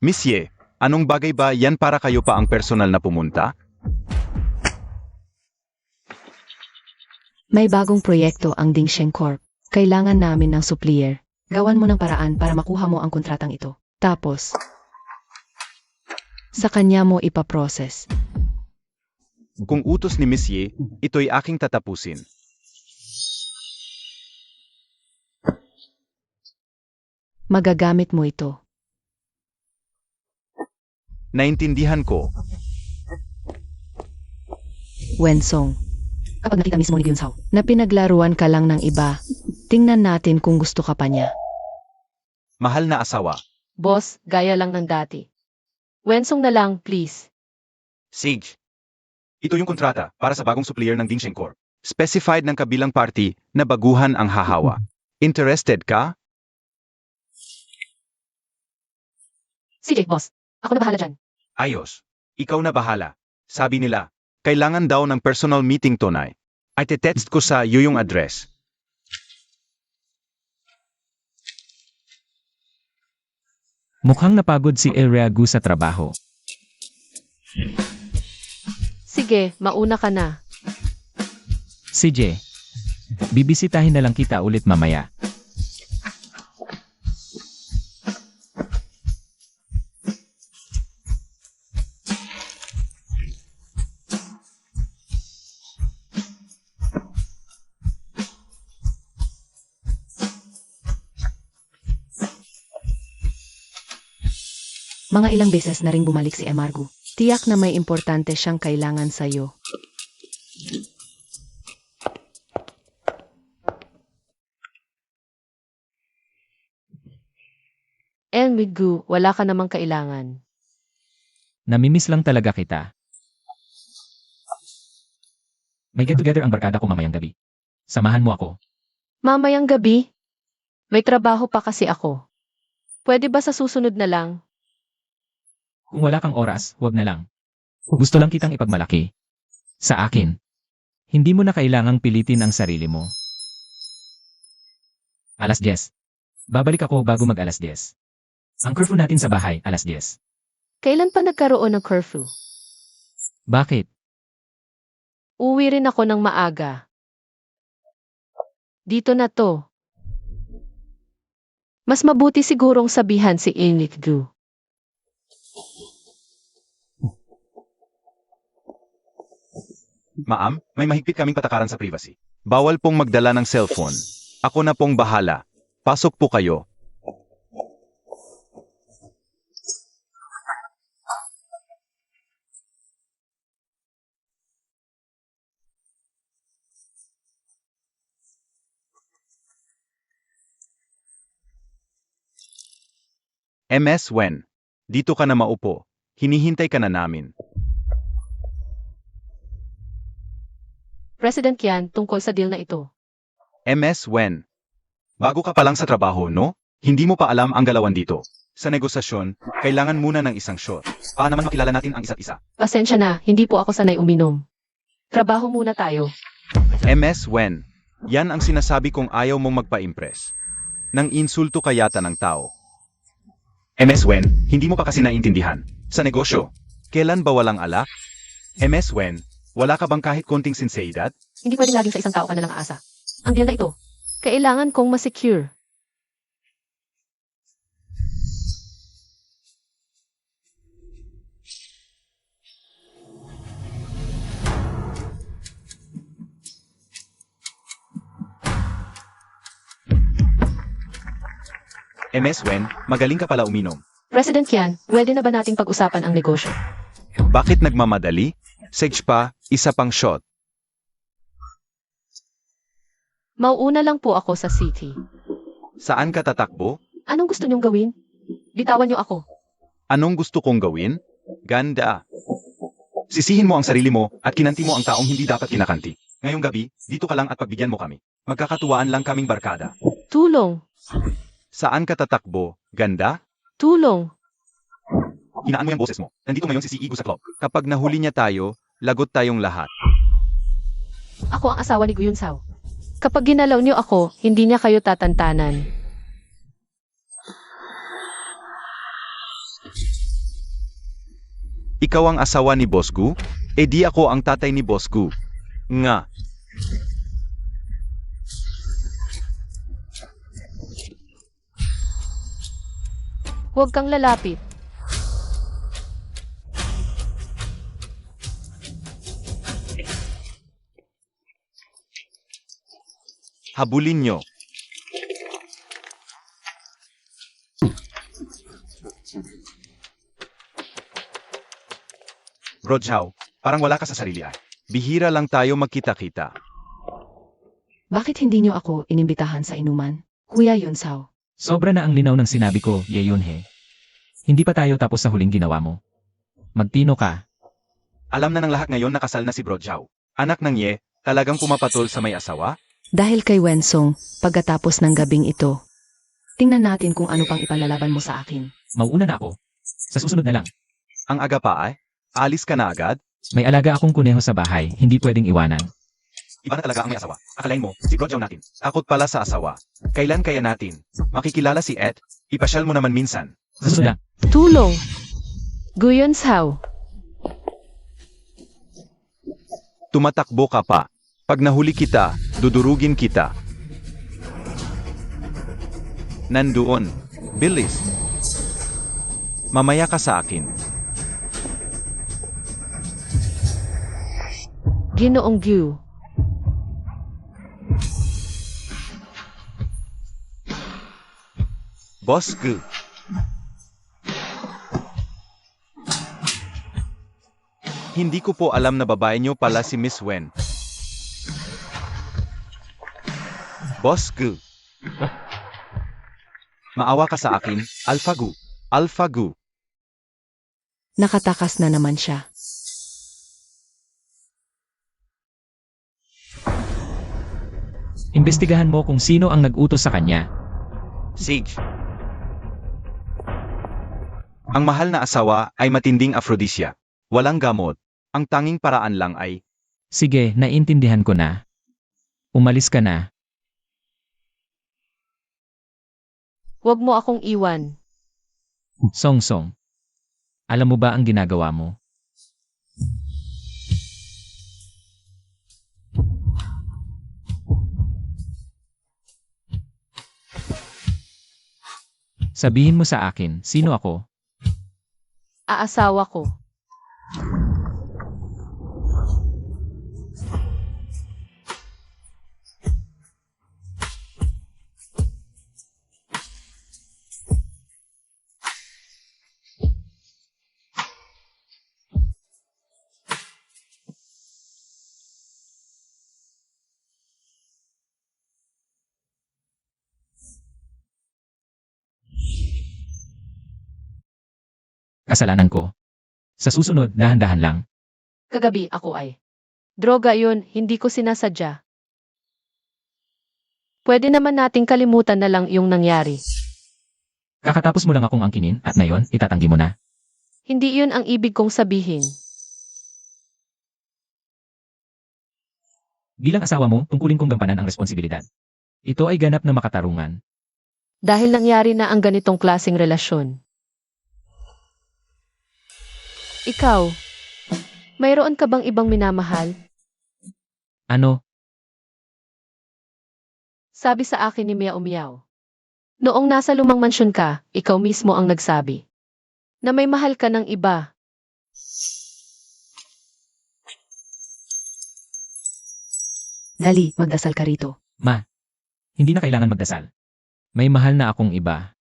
Miss Ye, anong bagay ba yan para kayo pa ang personal na pumunta? May bagong proyekto ang Dingsheng Corp. Kailangan namin ng supplier. Gawan mo ng paraan para makuha mo ang kontratang ito. Tapos, sa kanya mo ipaprocess. Kung utos ni Miss Ye, ito'y aking tatapusin. Magagamit mo ito. Naintindihan ko. Wensong, Kapag nakita mismo ni Gyun Sao, na pinaglaruan ka lang ng iba, tingnan natin kung gusto ka pa niya. Mahal na asawa. Boss, gaya lang ng dati. Wensong na lang, please. Sage. Ito yung kontrata para sa bagong supplier ng Dingsheng Corp. Specified ng kabilang party na baguhan ang hahawa. Interested ka? sige, boss. Ako na bahala dyan. Ayos. Ikaw na bahala. Sabi nila, kailangan daw ng personal meeting tunay. Ay text ko sa iyo yung address. Mukhang napagod si Ereagu sa trabaho. Sige, mauna ka na. CJ, bibisitahin na lang kita ulit mamaya. Mga ilang beses na ring bumalik si Emargu. Tiyak na may importante siyang kailangan sa'yo. Enmigu, wala ka namang kailangan. Namimiss lang talaga kita. May get-together ang barkada ko mamayang gabi. Samahan mo ako. Mamayang gabi? May trabaho pa kasi ako. Pwede ba sa susunod na lang? Kung wala kang oras, wag na lang. Gusto lang kitang ipagmalaki. Sa akin. Hindi mo na kailangang pilitin ang sarili mo. Alas 10. Babalik ako bago mag alas 10. Ang curfew natin sa bahay, alas 10. Kailan pa nagkaroon ng curfew? Bakit? Uwi rin ako ng maaga. Dito na to. Mas mabuti sigurong sabihan si Enmigu. Ma'am, may mahigpit kaming patakaran sa privacy. Bawal pong magdala ng cellphone. Ako na pong bahala. Pasok po kayo. MS Wen. Dito ka na maupo. Hinihintay ka na namin. President Kian, tungkol sa deal na ito. MS Wen. Bago ka pa lang sa trabaho, no? Hindi mo pa alam ang galawan dito. Sa negosasyon, kailangan muna ng isang shot. Para naman makilala natin ang isa't isa. Pasensya na, hindi po ako sanay uminom. Trabaho muna tayo. MS Wen. Yan ang sinasabi kong ayaw mong magpa-impress. Nang insulto ka yata ng tao. MS Wen, hindi mo pa kasi naintindihan. Sa negosyo, kailan ba walang alak? MS Wen, wala ka bang kahit konting sinseridad? Hindi pwedeng laging sa isang tao ka na lang aasa. Ang deal na ito, kailangan kong masecure. MS Wen, magaling ka pala uminom. President Kian, pwede na ba nating pag-usapan ang negosyo? Bakit nagmamadali? Sage pa, isa pang shot. Mauuna lang po ako sa city. Saan ka tatakbo? Anong gusto niyong gawin? Bitawan niyo ako. Anong gusto kong gawin? Ganda. Sisihin mo ang sarili mo at kinanti mo ang taong hindi dapat kinakanti. Ngayong gabi, dito ka lang at pagbigyan mo kami. Magkakatuwaan lang kaming barkada. Tulong! Saan ka tatakbo? Ganda? Tulong! Hinaan mo yung boses mo. Nandito ngayon si CEO sa club. Kapag nahuli niya tayo, lagot tayong lahat. Ako ang asawa ni Guyun Sao. Kapag ginalaw niyo ako, hindi niya kayo tatantanan. Ikaw ang asawa ni Boss Gu? Eh di ako ang tatay ni Boss Gu. Nga. Huwag kang lalapit. Habulin nyo. Bro Zhao, parang wala ka sa sarili ay. Bihira lang tayo magkita-kita. Bakit hindi niyo ako inimbitahan sa inuman? Kuya Yun Sao. Sobra na ang linaw ng sinabi ko, Ye Yunhe. Hindi pa tayo tapos sa huling ginawa mo. Magtino ka. Alam na ng lahat ngayon na kasal na si Bro Zhao. Anak ng Ye, talagang pumapatol sa may asawa? Dahil kay Wensong, pagkatapos ng gabing ito, tingnan natin kung ano pang ipalalaban mo sa akin. Mauuna na ako. Sa susunod na lang. Ang aga pa ay? Alis ka na agad? May alaga akong kuneho sa bahay, hindi pwedeng iwanan. Iba na talaga ang may asawa. Akalain mo, si Bro Zhao natin. Takot pala sa asawa. Kailan kaya natin? Makikilala si Ed? Ipasyal mo naman minsan. Sa susunod lang. Tulong! Guyun Sao. Tumatakbo ka pa. Pag nahuli kita, dudurugin kita. Nandoon. Bilis. Mamaya ka sa akin. Ginoong Gu. Boss Gu. Hindi ko po alam na babae niyo pala si Miss Wen. Boss Gu. Maawa ka sa akin, Alpha Gu. Alpha Gu. Nakatakas na naman siya. Imbestigahan mo kung sino ang nag-utos sa kanya. Sage. Ang mahal na asawa ay matinding aphrodisya. Walang gamot. Ang tanging paraan lang ay, Sige, naiintindihan ko na. Umalis ka na. Huwag mo akong iwan. Song Song. Alam mo ba ang ginagawa mo? Sabihin mo sa akin, sino ako? Aasawa ko. Kasalanan ko. Sa susunod, dahan-dahan lang. Kagabi ako ay. Droga yun, hindi ko sinasadya. Pwede naman nating kalimutan na lang yung nangyari. Kakatapos mo lang akong angkinin at ngayon, itatanggi mo na. Hindi yun ang ibig kong sabihin. Bilang asawa mo, tungkulin kong gampanan ang responsibilidad. Ito ay ganap na makatarungan. Dahil nangyari na ang ganitong klaseng relasyon. Ikaw, mayroon ka bang ibang minamahal? Ano? Sabi sa akin ni Meow Meow. Noong nasa lumang mansyon ka, ikaw mismo ang nagsabi. Na may mahal ka ng iba. Dali, magdasal ka rito. Ma, hindi na kailangan magdasal. May mahal na akong iba.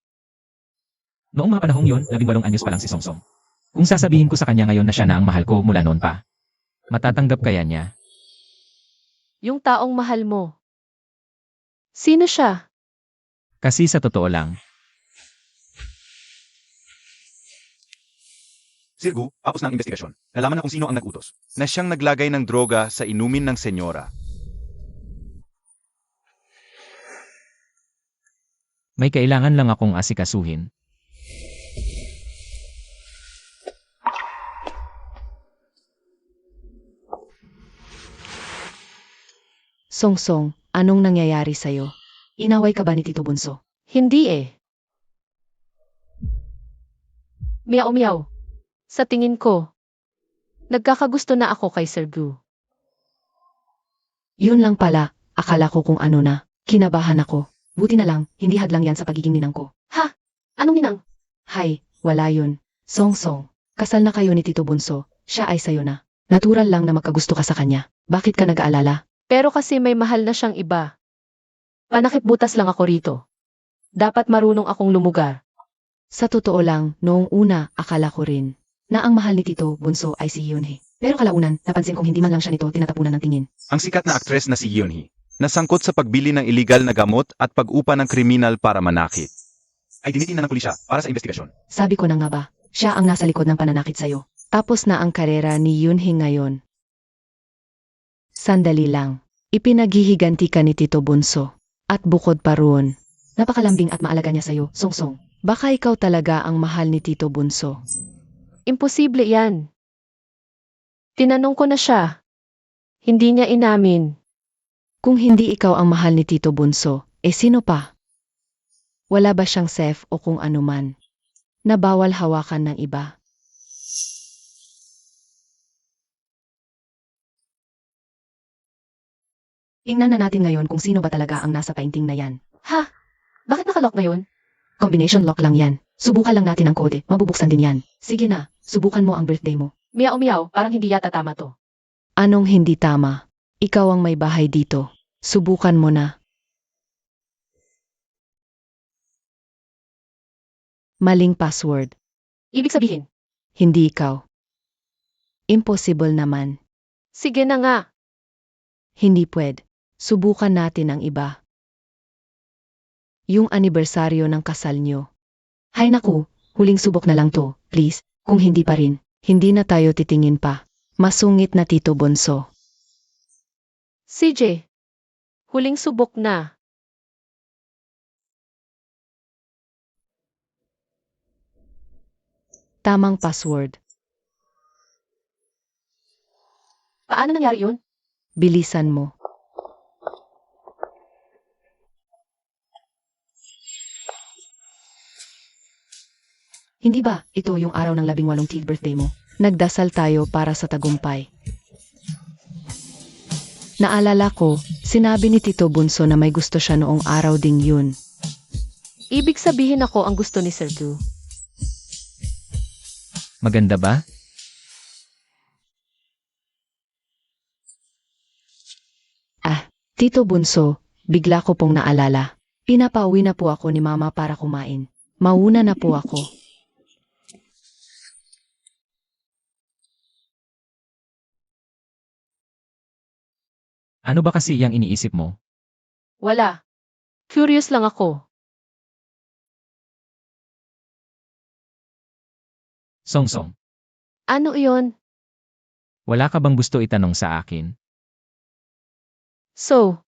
Noong mga panahong yon, 18 anyos pa lang si Songsong. Kung sasabihin ko sa kanya ngayon na siya na ang mahal ko mula noon pa, matatanggap kaya niya? Yung taong mahal mo. Sino siya? Kasi sa totoo lang, Sirgu, tapos na ang investigasyon. Nalaman na kung sino ang nag-utos. Na siyang naglagay ng droga sa inumin ng senyora. may kailangan lang akong asikasuhin. Songsong, anong nangyayari sa'yo? Inaway ka ba ni Tito Bunso? Hindi eh. Meow Meow. Sa tingin ko, nagkakagusto na ako kay Sir Gu. Yun lang pala, akala ko kung ano na. Kinabahan ako. Buti na lang, hindi hadlang yan sa pagiging ninang ko. Ha? Anong ninang? Hay, wala yun. Songsong, kasal na kayo ni Tito Bunso, siya ay sayo na. Natural lang na magkagusto ka sa kanya. Bakit ka nag-aalala? Pero kasi may mahal na siyang iba. Panakip butas lang ako rito. Dapat marunong akong lumugar. Sa totoo lang, noong una, akala ko rin na ang mahal ni Tito Bunso ay si Yunhee. Pero kalaunan, napansin kong hindi man lang siya nito tinatapunan ng tingin. Ang sikat na aktres na si Yunhee, nasangkot sa pagbili ng iligal na gamot at pag-upa ng kriminal para manakit. Ay tinitingnan ng pulisya para sa investigasyon. Sabi ko na nga ba, siya ang nasa likod ng pananakit sa'yo. Tapos na ang karera ni Yunhee ngayon. Sandali lang. Ipinaghihiganti ka ni Tito Bunso. At bukod pa roon, napakalambing at maalaga niya sa'yo, Songsong. Baka ikaw talaga ang mahal ni Tito Bunso. Imposible yan. Tinanong ko na siya. Hindi niya inamin. Kung hindi ikaw ang mahal ni Tito Bunso, sino pa? Wala ba siyang safe o kung anuman na bawal hawakan ng iba? Tingnan na natin ngayon kung sino ba talaga ang nasa painting na yan. Ha? Bakit nakalock na yun? Combination lock lang yan. Subukan lang natin ang kode, mabubuksan din yan. Sige na, subukan mo ang birthday mo. Meow Meow, parang hindi yata tama to. Anong hindi tama? Ikaw ang may bahay dito. Subukan mo na. Maling password. Ibig sabihin, Hindi ikaw. Impossible naman. sige na nga. Hindi pwede. Subukan natin ang iba. Yung anibersaryo ng kasal nyo. Hay naku, huling subok na lang to, please. Kung hindi pa rin, hindi na tayo titingin pa. Masungit na Tito Bunso. CJ, huling subok na. Tamang password. Paano nangyari yun? Bilisan mo. Hindi ba ito yung araw ng 18th th birthday mo? Nagdasal tayo para sa tagumpay. Naalala ko, sinabi ni Tito Bunso na may gusto siya noong araw ding yun. Ibig sabihin ako ang gusto ni Sir Gu. Maganda ba? Tito Bunso, bigla ko pong naalala. Pinapauwi na po ako ni Mama para kumain. Mauna na po ako. Ano ba kasi yung iniisip mo? Wala. Curious lang ako. Songsong, Ano iyon? wala ka bang gusto itanong sa akin? So,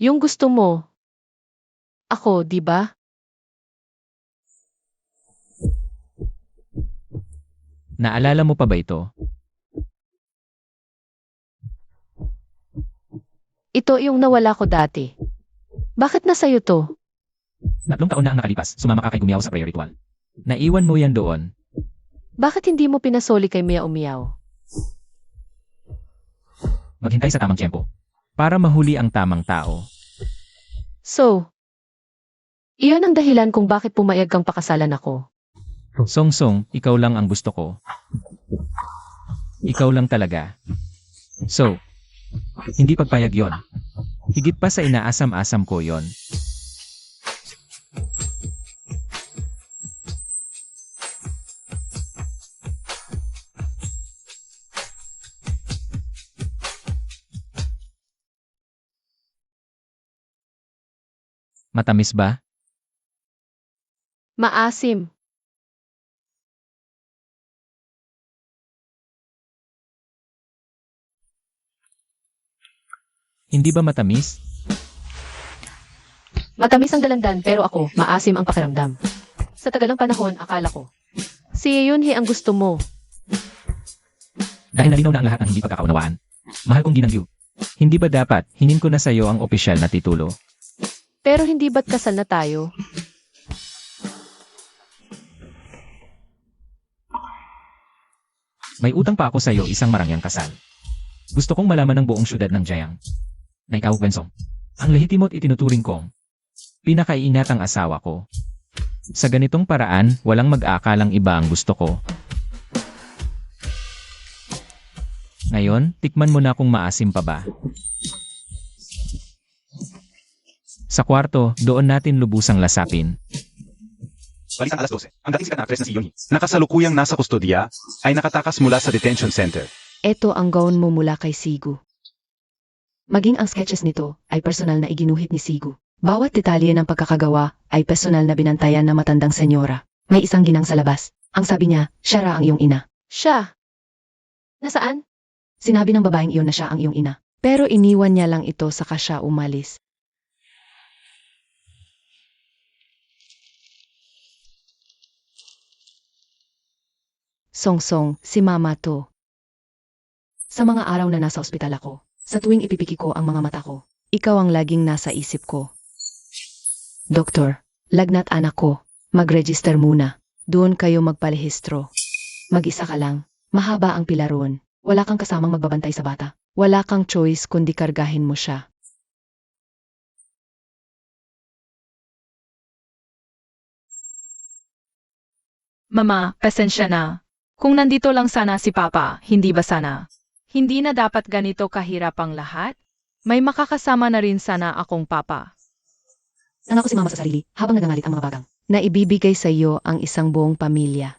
yung gusto mo, ako, di ba? Naalala mo pa ba ito? Ito yung nawala ko dati. Bakit nasa'yo to? 3 taon na ang nakalipas, sumama ka kay Gumiao sa prayer ritual. Naiwan mo yan doon. Bakit hindi mo pinasoli kay Mia Umiyaw? Maghintay sa tamang tiyempo. Para mahuli ang tamang tao. So, iyon ang dahilan kung bakit pumayag kang pakasalan ako. Songsong, ikaw lang ang gusto ko. Ikaw lang talaga. So, hindi pagpayag yon. Higit pa sa inaasam-asam ko yon. Matamis ba? Maasim. Hindi ba matamis? Matamis ang dalandan pero ako, maasim ang pakiramdam. Sa tagal ng panahon, akala ko. Si Yunhee ang gusto mo. Dahil nalinaw na ang lahat ng hindi pagkakaunawaan. Mahal kong Ginangyu. Hindi ba dapat hinin ko na sa iyo ang opisyal na titulo? Pero hindi ba't kasal na tayo? May utang pa ako sa iyo isang marangyang kasal. Gusto kong malaman ng buong syudad ng Jiang na ikaw, Wensong, ang lehitimo't itinuturing kong pinakaiingatang asawa ko. Sa ganitong paraan, walang mag-aakalang iba ang gusto ko. Ngayon, tikman mo na kung maasim pa ba. Sa kwarto, doon natin lubusang lasapin. Balitang alas 12, ang dating sikat na actress na si Yunhee, nakasalukuyang nasa kustodiya, ay nakatakas mula sa detention center. Ito ang gown mo mula kay Sigu. Maging ang sketches nito ay personal na iginuhit ni Sigu. Bawat detalye ng pagkakagawa ay personal na binantayan ng matandang senyora. May isang ginang sa labas. Ang sabi niya, siya ra ang iyong ina. Siya. Nasaan? Sinabi ng babaeng iyon na siya ang iyong ina. Pero iniwan niya lang ito saka siya umalis. Songsong, si mama to. Sa mga araw na nasa ospital ako, sa tuwing ipipiki ko ang mga mata ko, ikaw ang laging nasa isip ko. Doktor, lagnat anak ko, mag-register muna. Doon kayo magparehistro. Mag-isa ka lang, mahaba ang pila roon. Wala kang kasamang magbabantay sa bata. Wala kang choice kundi kargahin mo siya. Mama, pasensya na. Kung nandito lang sana si Papa, hindi ba sana? Hindi na dapat ganito kahirap ang lahat? May makakasama na rin sana akong Papa. Nangako si mama sa sarili habang nagangalit ang mga bagang. Na ibibigay sa iyo ang isang buong pamilya.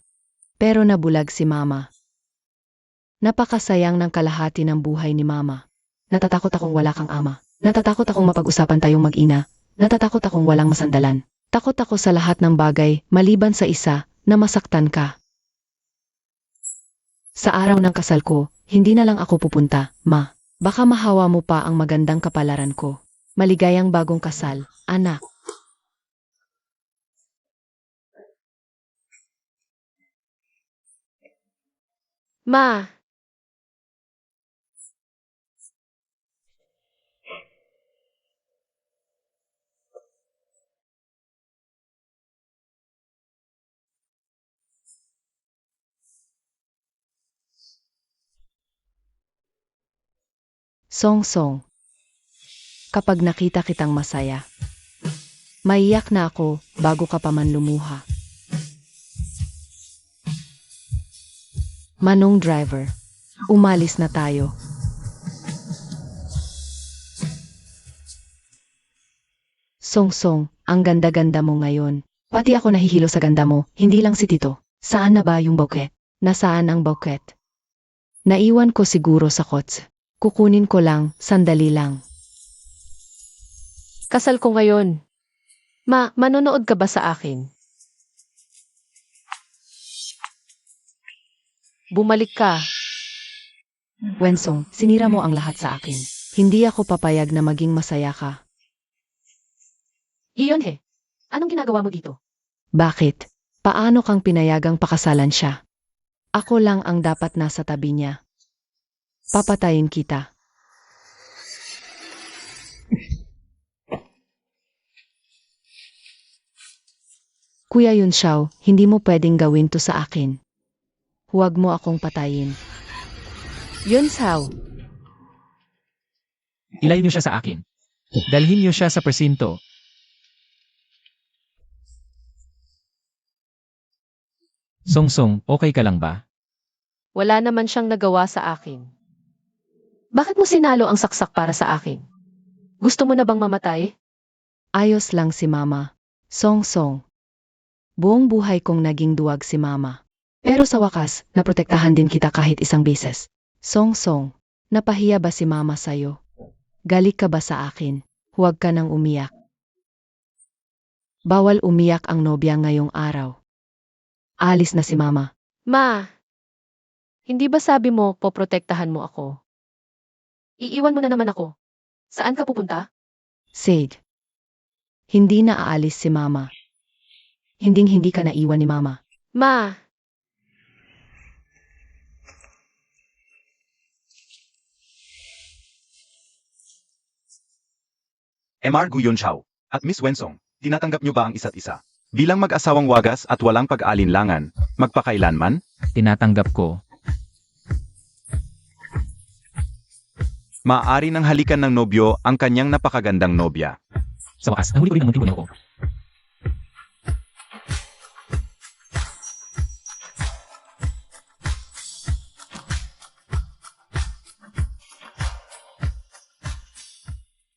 Pero nabulag si mama. Napakasayang ng kalahati ng buhay ni mama. Natatakot akong wala kang ama. Natatakot akong mapag-usapan tayong mag-ina. Natatakot akong walang masandalan. Takot ako sa lahat ng bagay maliban sa isa na masaktan ka. Sa araw ng kasal ko, hindi na lang ako pupunta, ma. Baka mahawa mo pa ang magandang kapalaran ko. Maligayang bagong kasal, anak. Ma. Songsong. Kapag nakita kitang masaya, maiyak na ako bago ka pa man lumuha. Manong driver, umalis na tayo. Songsong, ang ganda-ganda mo ngayon. Pati ako nahihilo sa ganda mo, hindi lang si Tito. Saan na ba yung bouquet? Nasaan ang bouquet? Naiwan ko siguro sa kotse. Kukunin ko lang, sandali lang. Kasal ko ngayon. Ma, manonood ka ba sa akin? Bumalik ka. Wensong, sinira mo ang lahat sa akin. Hindi ako papayag na maging masaya ka. Iyon he. Anong ginagawa mo dito? Bakit? Paano kang pinayagang pakasalan siya? Ako lang ang dapat nasa tabi niya. Papatayin kita. Kuya Yunxiao, hindi mo pwedeng gawin to sa akin. Huwag mo akong patayin. Yunxiao, Ilayo niyo siya sa akin. Dalhin niyo siya sa presinto. Songsong, okay ka lang ba? wala naman siyang nagawa sa akin. Bakit mo sinalo ang saksak para sa akin? Gusto mo na bang mamatay? Ayos lang si Mama. Song. Buong buhay kong naging duwag si Mama. Pero sa wakas, naprotektahan din kita kahit isang beses. Song, napahiya ba si Mama sa'yo? Galit ka ba sa akin? Huwag ka nang umiyak. Bawal umiyak ang nobya ngayong araw. Alis na si Mama. Ma, hindi ba sabi mo poprotektahan mo ako? Iiwan mo na naman ako. Saan ka pupunta? Sage. Hindi na aalis si Mama. Hinding-hindi ka naiwan ni Mama. Ma, MR Gu Yunxiao at Miss Wensong, tinatanggap niyo ba ang isa't isa? Bilang mag-asawang wagas at walang pag-alinlangan, magpakailanman? Tinatanggap ko. Maaari nang halikan ng nobyo ang kanyang napakagandang nobya. Sa wakas, nahuli ko rin ang motibo niyo ko.